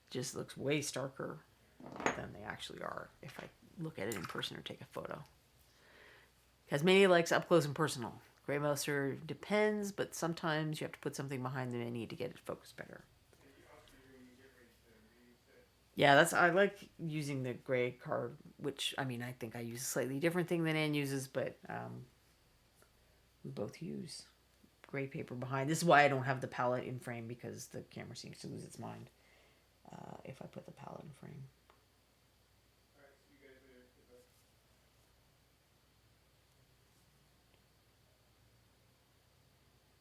just looks way starker than they actually are if I look at it in person or take a photo. Casmania likes up close and personal. Grey Mouser depends, but sometimes you have to put something behind the mini to get it focused better. Yeah, I like using the gray card, which, I mean, I think I use a slightly different thing than Anne uses, but we both use gray paper behind. This is why I don't have the palette in frame, because the camera seems to lose its mind if I put the palette in frame.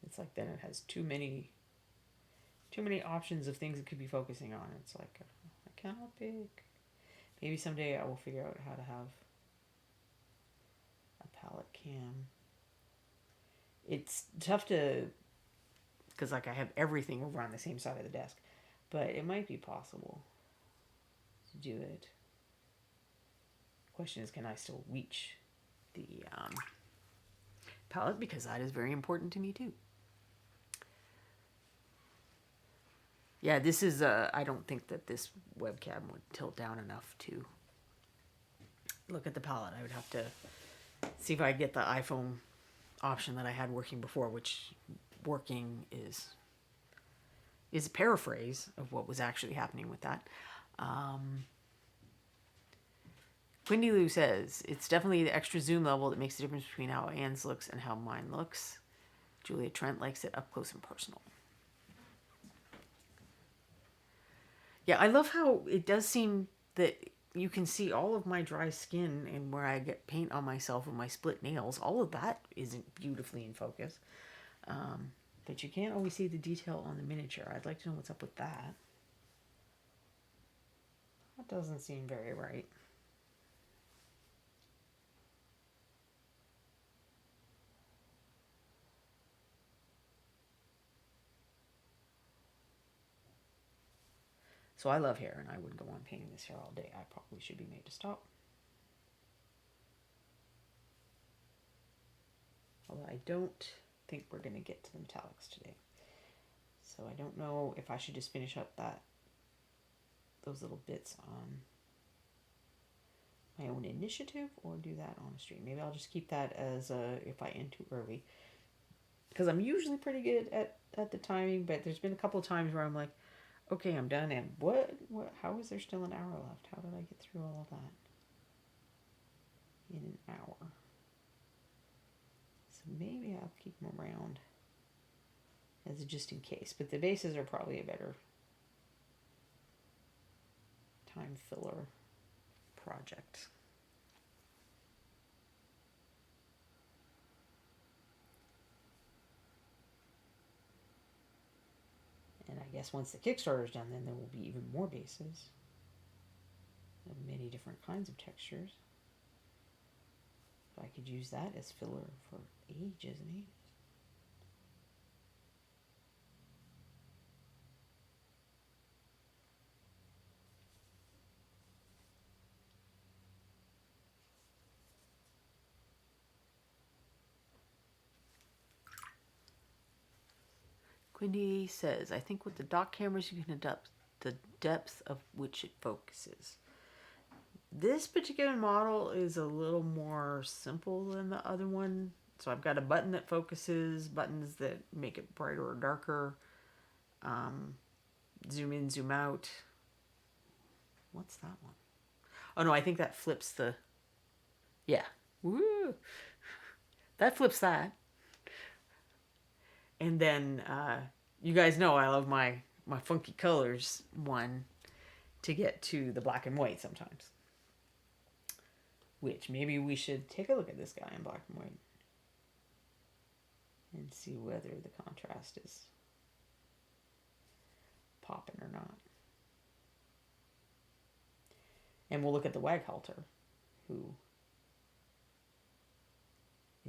It's like then it has too many options of things it could be focusing on. It's like, I cannot pick. Maybe someday I will figure out how to have a palette cam. It's tough to, because like I have everything over on the same side of the desk, but it might be possible to do it. Question is, can I still reach the palette, because that is very important to me too. Yeah, this is, I don't think that this webcam would tilt down enough to look at the palette. I would have to see if I get the iPhone option that I had working before, which working is a paraphrase of what was actually happening with that. Quindy Lou says, it's definitely the extra zoom level that makes the difference between how Anne's looks and how mine looks. Julia Trent likes it up close and personal. Yeah, I love how it does seem that you can see all of my dry skin and where I get paint on myself and my split nails. All of that isn't beautifully in focus. But you can't always see the detail on the miniature. I'd like to know what's up with that. That doesn't seem very right. So I love hair, and I wouldn't go on painting this hair all day. I probably should be made to stop. Although I don't think we're going to get to the metallics today. So I don't know if I should just finish up those little bits on my own initiative or do that on a stream. Maybe I'll just keep that as if I end too early. Because I'm usually pretty good at the timing, but there's been a couple of times where I'm like, okay, I'm done, and what, how is there still an hour left? How did I get through all of that in an hour? So maybe I'll keep them around as a just in case, but the bases are probably a better time filler project. And I guess once the Kickstarter's done, then there will be even more bases of many different kinds of textures. I could use that as filler for ages and ages. Quindy says, I think with the dock cameras you can adapt the depth of which it focuses. This particular model is a little more simple than the other one. So I've got a button that focuses, buttons that make it brighter or darker, zoom in, zoom out. What's that one? Oh no, I think that flips the, yeah, woo, that flips that. And then you guys know I love my funky colors one to get to the black and white sometimes. Which maybe we should take a look at this guy in black and white and see whether the contrast is popping or not. And we'll look at the Waghalter, who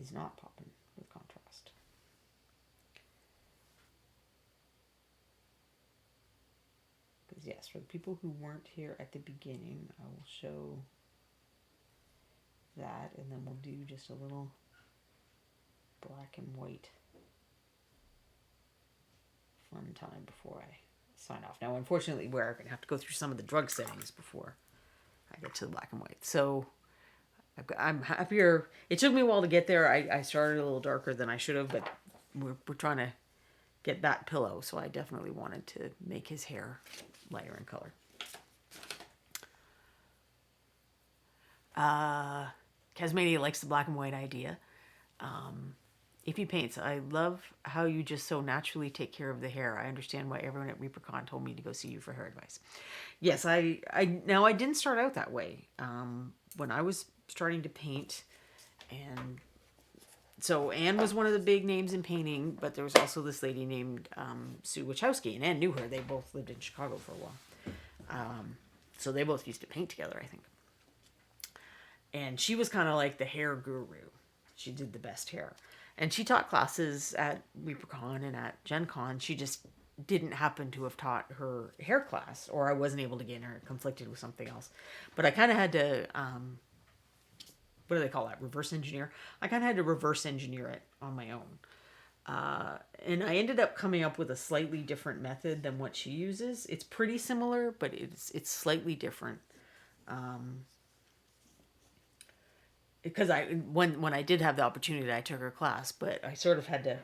is not popping with contrast. Because yes, for the people who weren't here at the beginning, I will show that, and then we'll do just a little black and white fun time before I sign off. Now, unfortunately, we're going to have to go through some of the drug settings before I get to the black and white. So I'm happier. It took me a while to get there. I started a little darker than I should have, but we're trying to get that pillow, so I definitely wanted to make his hair lighter in color. Casmania likes the black and white idea. If he paints, I love how you just so naturally take care of the hair. I understand why everyone at ReaperCon told me to go see you for hair advice. Yes, I didn't start out that way. When I was starting to paint, and so Anne was one of the big names in painting, but there was also this lady named Sue Wachowski, and Anne knew her. They both lived in Chicago for a while. So they both used to paint together, I think. And she was kind of like the hair guru. She did the best hair. And she taught classes at ReaperCon and at Gen Con. She just didn't happen to have taught her hair class, or I wasn't able to get her. It conflicted with something else. But I kind of had to, what do they call that? Reverse engineer? I kind of had to reverse engineer it on my own. And I ended up coming up with a slightly different method than what she uses. It's pretty similar, but it's slightly different. Because when I did have the opportunity, I took her class, but I sort of had to.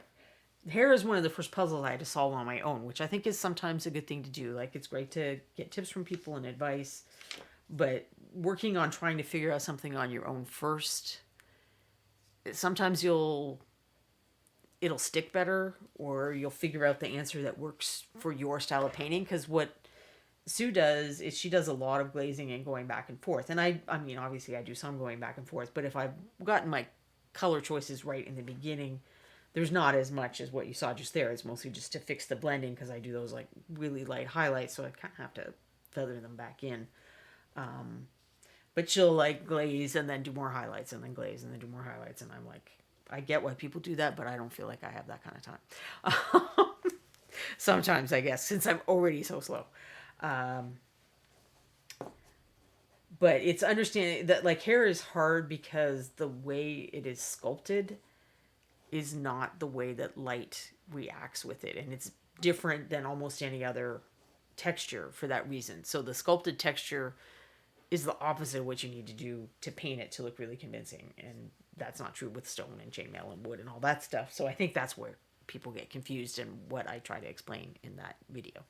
Hair is one of the first puzzles I had to solve on my own, which I think is sometimes a good thing to do. Like, it's great to get tips from people and advice, but working on trying to figure out something on your own first, sometimes it'll stick better, or you'll figure out the answer that works for your style of painting. Because what Sue does is she does a lot of glazing and going back and forth. And I mean, obviously I do some going back and forth, but if I've gotten my color choices right in the beginning, there's not as much as what you saw just there. It's mostly just to fix the blending, because I do those like really light highlights, so I kind of have to feather them back in. But she'll like glaze and then do more highlights and then glaze and then do more highlights. And I'm like, I get why people do that, but I don't feel like I have that kind of time. Sometimes, I guess, since I'm already so slow. But it's understanding that like hair is hard because the way it is sculpted, is not the way that light reacts with it. And it's different than almost any other texture for that reason. So the sculpted texture is the opposite of what you need to do to paint it to look really convincing. And that's not true with stone and chainmail and wood and all that stuff. So I think that's where people get confused and what I try to explain in that video.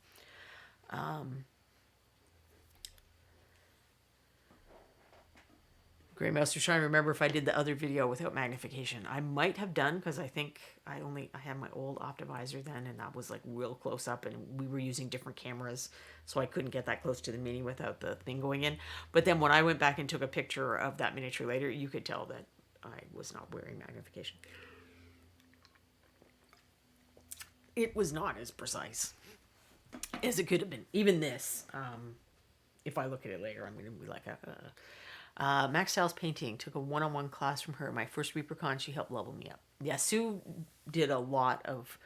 Greymaster's trying to remember if I did the other video without magnification. I might have done, because I think I had my old Optivisor then, and that was like real close up, and we were using different cameras, so I couldn't get that close to the mini without the thing going in. But then when I went back and took a picture of that miniature later, you could tell that I was not wearing magnification. It was not as precise as it could have been. Even this, if I look at it later, I'm going to be like, Max Sal's painting. Took a one-on-one class from her. My first ReaperCon, she helped level me up. Yeah, Sue did a lot of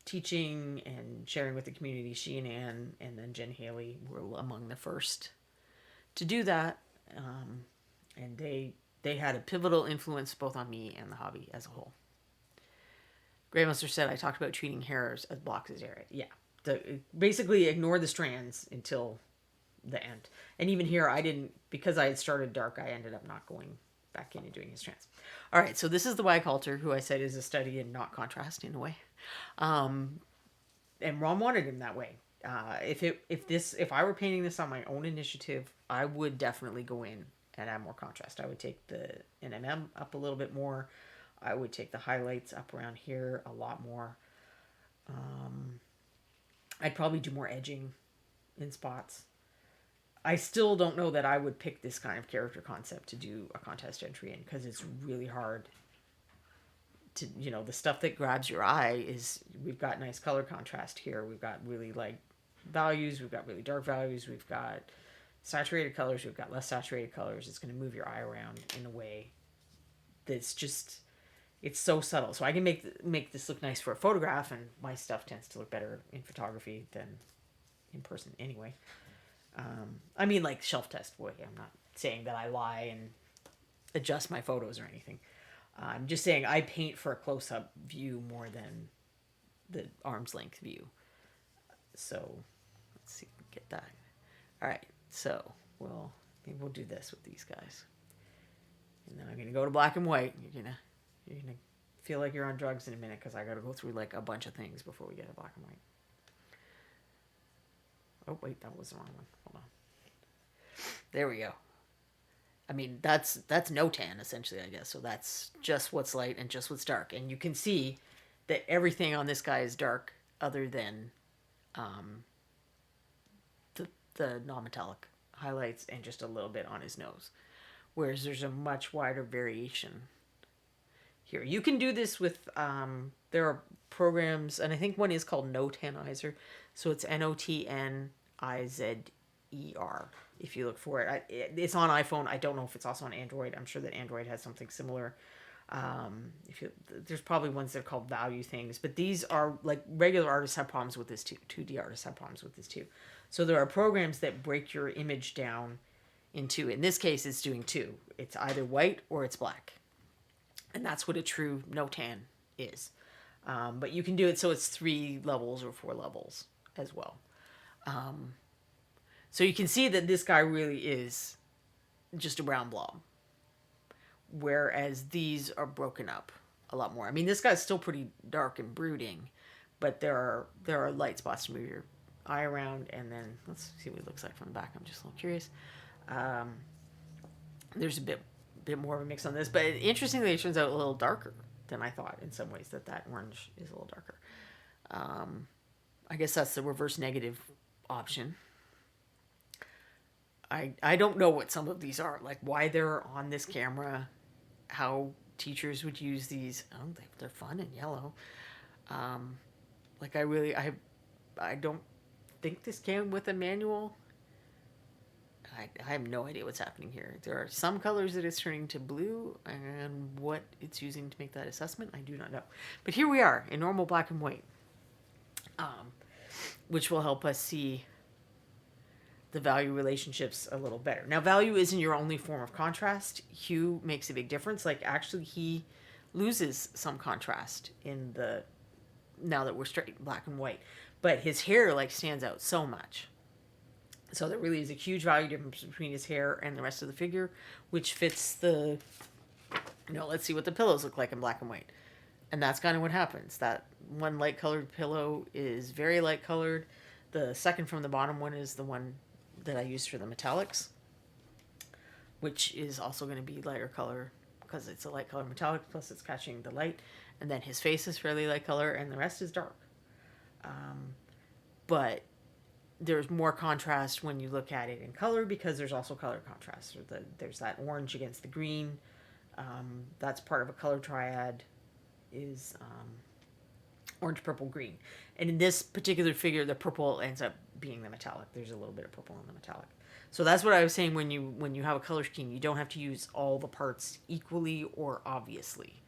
teaching and sharing with the community. She and Anne and then Jen Haley were among the first to do that. And they had a pivotal influence both on me and the hobby as a whole. Greymaster said, I talked about treating hairs as blocks as area. Yeah. Basically ignore the strands until the end. And even here, I didn't, because I had started dark, I ended up not going back in and doing his strands. All right, so this is the Wag halter, who I said is a study in not contrast in a way. And Ron wanted him that way. If I were painting this on my own initiative, I would definitely go in and add more contrast. I would take the NMM up a little bit more. I would take the highlights up around here a lot more. I'd probably do more edging in spots. I still don't know that I would pick this kind of character concept to do a contest entry in, because it's really hard to, the stuff that grabs your eye is, we've got nice color contrast here. We've got really light values. We've got really dark values. We've got saturated colors. We've got less saturated colors. It's going to move your eye around in a way that's just, it's so subtle. So I can make this look nice for a photograph, and my stuff tends to look better in photography than in person anyway. I mean, like shelf test boy. I'm not saying that I lie and adjust my photos or anything. I'm just saying I paint for a close-up view more than the arm's length view. So let's see if we can get that. All right. So maybe we'll do this with these guys, and then I'm gonna go to black and white. You're gonna feel like you're on drugs in a minute, because I got to go through like a bunch of things before we get to black and white. Oh, wait, that was the wrong one. Hold on. There we go. I mean, that's no tan, essentially, I guess. So that's just what's light and just what's dark. And you can see that everything on this guy is dark other than the non-metallic highlights and just a little bit on his nose. Whereas there's a much wider variation here. You can do this with, there are programs, and I think one is called No Tanizer. So it's Notnizer if you look for it. It's on iPhone. I don't know if it's also on Android. I'm sure that Android has something similar. There's probably ones that are called value things, but these are like regular artists have problems with this too. 2D artists have problems with this too. So there are programs that break your image down into, in this case, it's doing two. It's either white or it's black. And that's what a true no tan is. But you can do it so it's 3 levels or 4 levels as well. So you can see that this guy really is just a brown blob, whereas these are broken up a lot more. I mean, this guy's still pretty dark and brooding, but there are light spots to move your eye around. And then let's see what he looks like from the back. I'm just a little curious. There's a bit more of a mix on this, but interestingly, it turns out a little darker than I thought in some ways. That orange is a little darker. I guess that's the reverse negative option. I don't know what some of these are, like why they're on this camera, how teachers would use these. Oh, they're fun and yellow. Like I don't think this came with a manual. I have no idea what's happening here. There are some colors that it's turning to blue, and what it's using to make that assessment, I do not know. But here we are in normal black and white, which will help us see the value relationships a little better. Now, value isn't your only form of contrast. Hue makes a big difference. Like, actually, he loses some contrast in the, now that we're straight black and white, but his hair like stands out so much. So there really is a huge value difference between his hair and the rest of the figure, which fits the, let's see what the pillows look like in black and white. And that's kind of what happens. That one light colored pillow is very light colored. The second from the bottom one is the one that I used for the metallics, which is also going to be lighter color because it's a light color metallic, plus it's catching the light. And then his face is fairly light color and the rest is dark. But there's more contrast when you look at it in color because there's also color contrast. There's that orange against the green. That's part of a color triad, is orange, purple, green. And in this particular figure, the purple ends up being the metallic. There's a little bit of purple in the metallic. So that's what I was saying, when you have a color scheme, you don't have to use all the parts equally or obviously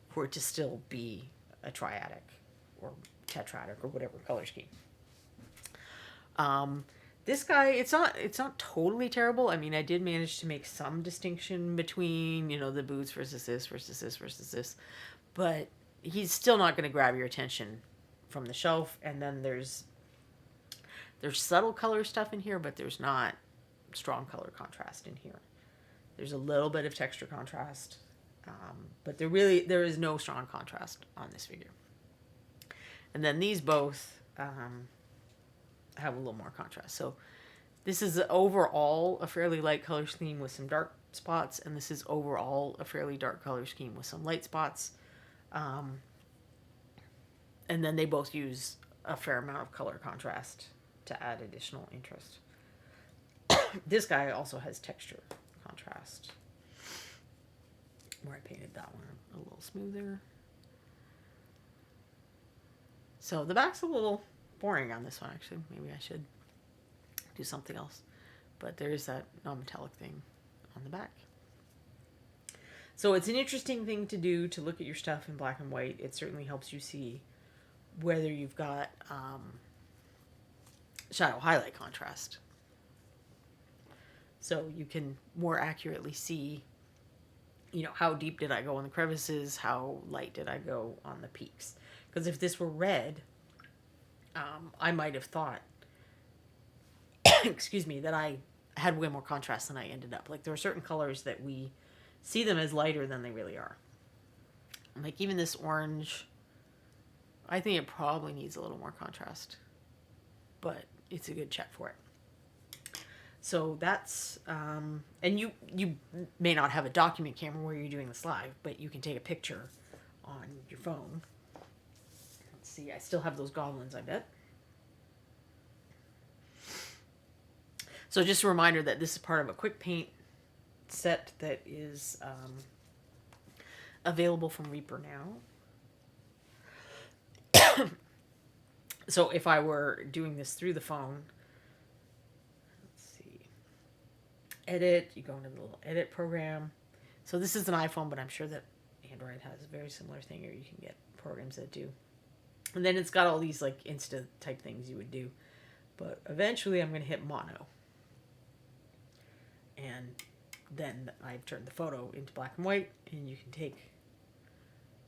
for it to still be a triadic or tetradic or whatever color scheme. This guy, it's not totally terrible. I mean, I did manage to make some distinction between, the boots versus this versus this versus this, but he's still not going to grab your attention from the shelf. And then there's subtle color stuff in here, but there's not strong color contrast in here. There's a little bit of texture contrast, but there is no strong contrast on this figure. And then these both have a little more contrast. So this is overall a fairly light color scheme with some dark spots, and this is overall a fairly dark color scheme with some light spots. And then they both use a fair amount of color contrast to add additional interest. This guy also has texture contrast, where I painted that one a little smoother. So the back's a little boring on this one, actually. Maybe I should do something else. But there is that non-metallic thing on the back. So it's an interesting thing to do, to look at your stuff in black and white. It certainly helps you see whether you've got shadow highlight contrast. So you can more accurately see, how deep did I go in the crevices? How light did I go on the peaks? Because if this were red, I might have thought, excuse me, that I had way more contrast than I ended up. Like, there are certain colors that we see them as lighter than they really are. Like, even this orange, I think it probably needs a little more contrast, but it's a good check for it. So that's, and you may not have a document camera where you're doing this live, but you can take a picture on your phone. Let's see, I still have those goblins, I bet. So just a reminder that this is part of a quick paint set that is available from Reaper now. So if I were doing this through the phone, edit, you go into the little edit program. So this is an iPhone, but I'm sure that Android has a very similar thing, or you can get programs that do. And then it's got all these like Insta type things you would do. But eventually I'm going to hit mono. And then I've turned the photo into black and white, and you can take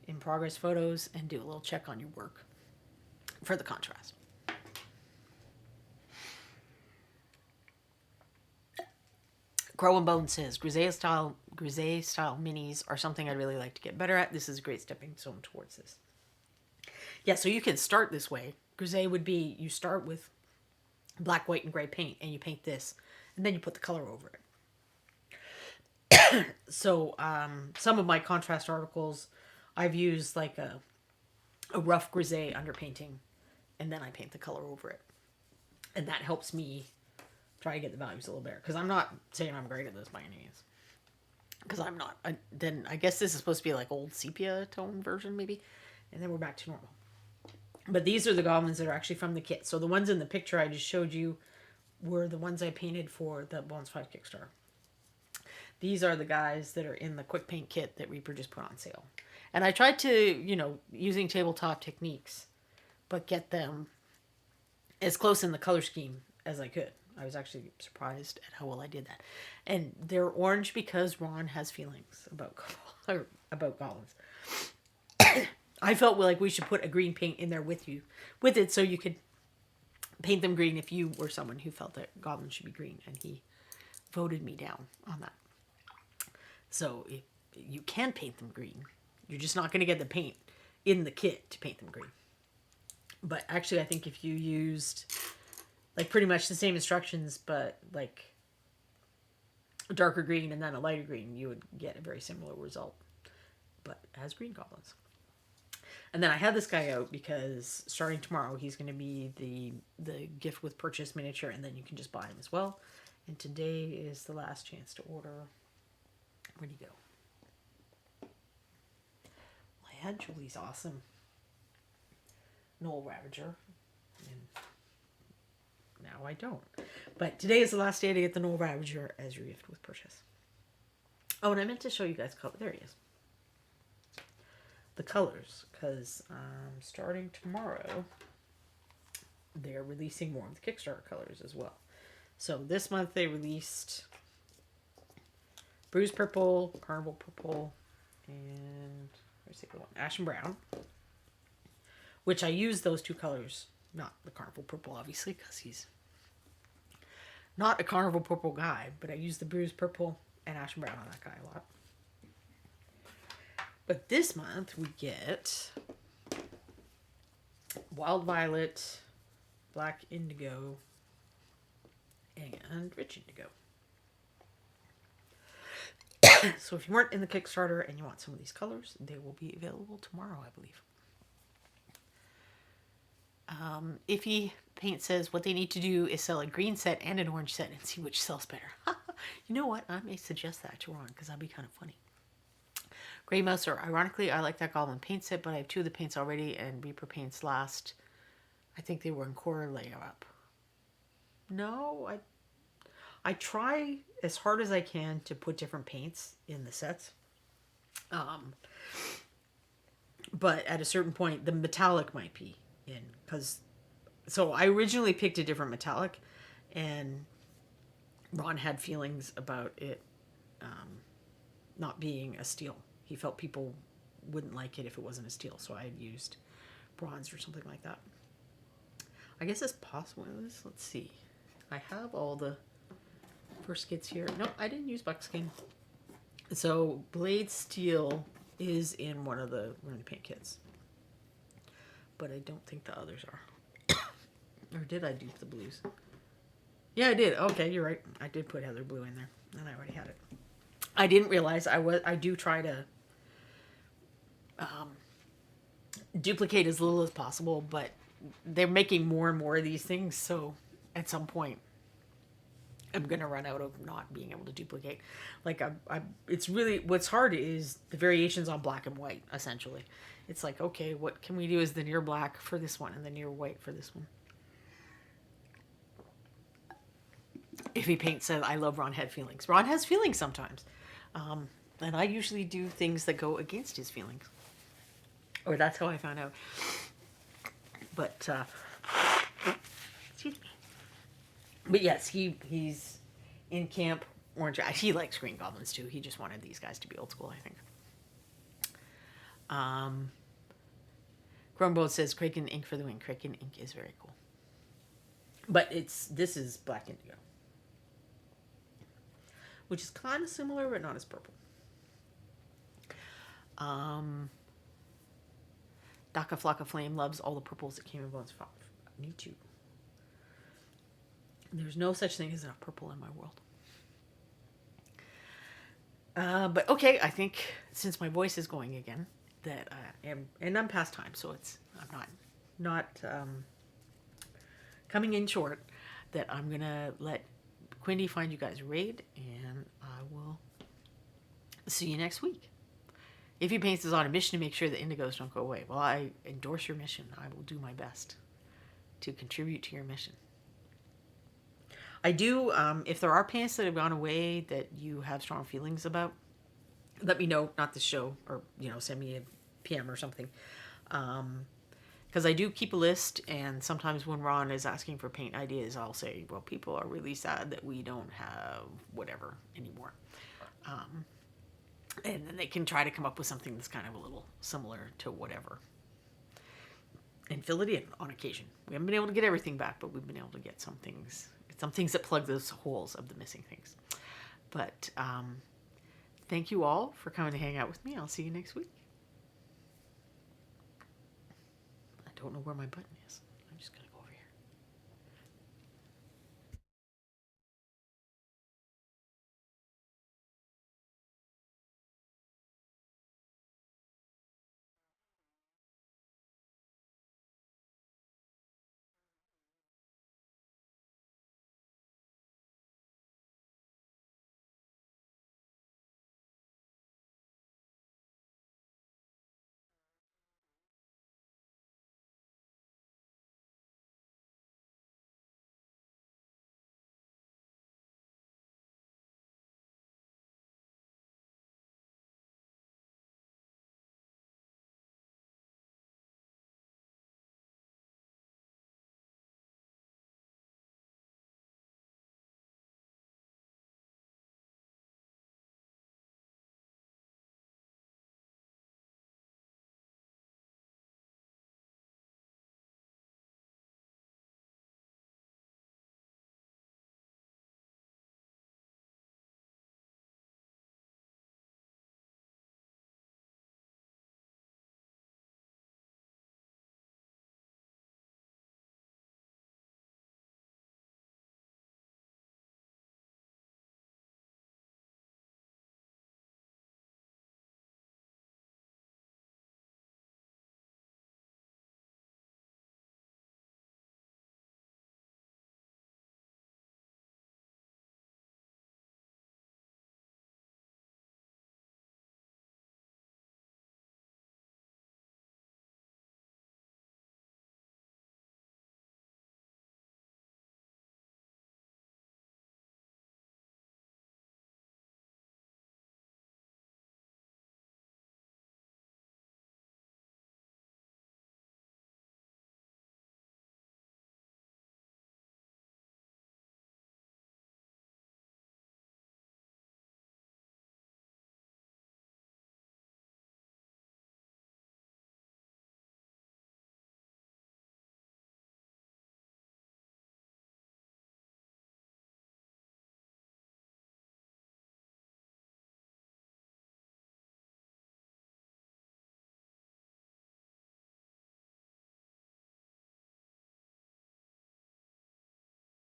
in progress photos and do a little check on your work for the contrast. Crow and Bone says, Grisaille style minis are something I'd really like to get better at. This is a great stepping stone towards this. Yeah, so you can start this way. Grisaille would be, you start with black, white, and gray paint, and you paint this, and then you put the color over it. So some of my contrast articles, I've used like a rough Grisaille underpainting, and then I paint the color over it. And that helps me try to get the values a little better, because I'm not saying I'm great at this by any means, because I'm not. Then I guess this is supposed to be like old sepia tone version maybe, and then we're back to normal. But these are the goblins that are actually from the kit. So the ones in the picture I just showed you were the ones I painted for the Bones 5 Kickstarter. These are the guys that are in the quick paint kit that Reaper just put on sale. And I tried to, using tabletop techniques, but get them as close in the color scheme as I could. I was actually surprised at how well I did that. And they're orange because Ron has feelings about goblins. I felt like we should put a green paint in there with it, so you could paint them green if you were someone who felt that goblins should be green, and he voted me down on that. So you can paint them green. You're just not going to get the paint in the kit to paint them green. But actually, I think if you used like pretty much the same instructions, but like a darker green and then a lighter green, you would get a very similar result, but as green goblins. And then I had this guy out because starting tomorrow, he's going to be the gift with purchase miniature, and then you can just buy him as well. And today is the last chance to order. Where'd he go? Well, I had Julie's awesome Knoll Ravager, and now I don't. But today is the last day to get the Knoll Ravager as your gift with purchase. Oh, and I meant to show you guys color. There he is. The colors, because starting tomorrow, they're releasing more of the Kickstarter colors as well. So this month they released Bruise Purple, Carnival Purple, and where's the other one? Ashen Brown. Which I use those two colors, not the Carnival Purple, obviously, because he's not a Carnival Purple guy, but I use the Bruise Purple and Ashen Brown on that guy a lot. But this month we get Wild Violet, Black Indigo, and Rich Indigo. So if you weren't in the Kickstarter and you want some of these colors, they will be available tomorrow, I believe. Iffy Paint says what they need to do is sell a green set and an orange set and see which sells better. You know what? I may suggest that to Ron, because that'd be kind of funny. Grey Mouser, ironically, I like that Goblin paint set, but I have two of the paints already, and Reaper paints last. I think they were in core layout. No, I try as hard as I can to put different paints in the sets. But at a certain point, the metallic might be in, so I originally picked a different metallic, and Ron had feelings about it not being a steel. He felt people wouldn't like it if it wasn't a steel, so I had used bronze or something like that. I guess it's possible. Let's see. I have all the first kits here. No, I didn't use buckskin. So Blade Steel is in one of the Learn to Paint kits, but I don't think the others are. Or did I dupe the blues? Yeah, I did. Okay, you're right. I did put Heather Blue in there, and I already had it. I didn't realize I do try to duplicate as little as possible, but they're making more and more of these things, so at some point I'm gonna run out of not being able to duplicate. Like it's really, what's hard is the variations on black and white. Essentially, it's like, okay, what can we do as the near black for this one and the near white for this one? Iffy Paint said, I love Ron had feelings. Ron has feelings sometimes. And I usually do things that go against his feelings. Or that's how I found out. But, excuse me. But yes, he's in camp orange. He likes Green Goblins too. He just wanted these guys to be old school, I think. Grumbo says Kraken ink for the win. Kraken ink is very cool. But this is Black Indigo, which is kind of similar, but not as purple. Daka Flocka Flame loves all the purples that came in Bones 5. Me too. There's no such thing as enough purple in my world. But okay, I think since my voice is going again, that I am, and I'm past time, so I'm not coming in short, that I'm gonna let Quindy find you guys a raid, and I will see you next week. If he paints is on a mission to make sure the indigos don't go away, well, I endorse your mission. I will do my best to contribute to your mission. I do, if there are paints that have gone away that you have strong feelings about, let me know, not the show, or, send me a PM or something. Because I do keep a list, and sometimes when Ron is asking for paint ideas, I'll say, well, people are really sad that we don't have whatever anymore. And then they can try to come up with something that's kind of a little similar to whatever. And fill it in on occasion. We haven't been able to get everything back, but we've been able to get some things that plug those holes of the missing things. But thank you all for coming to hang out with me. I'll see you next week. I don't know where my button is.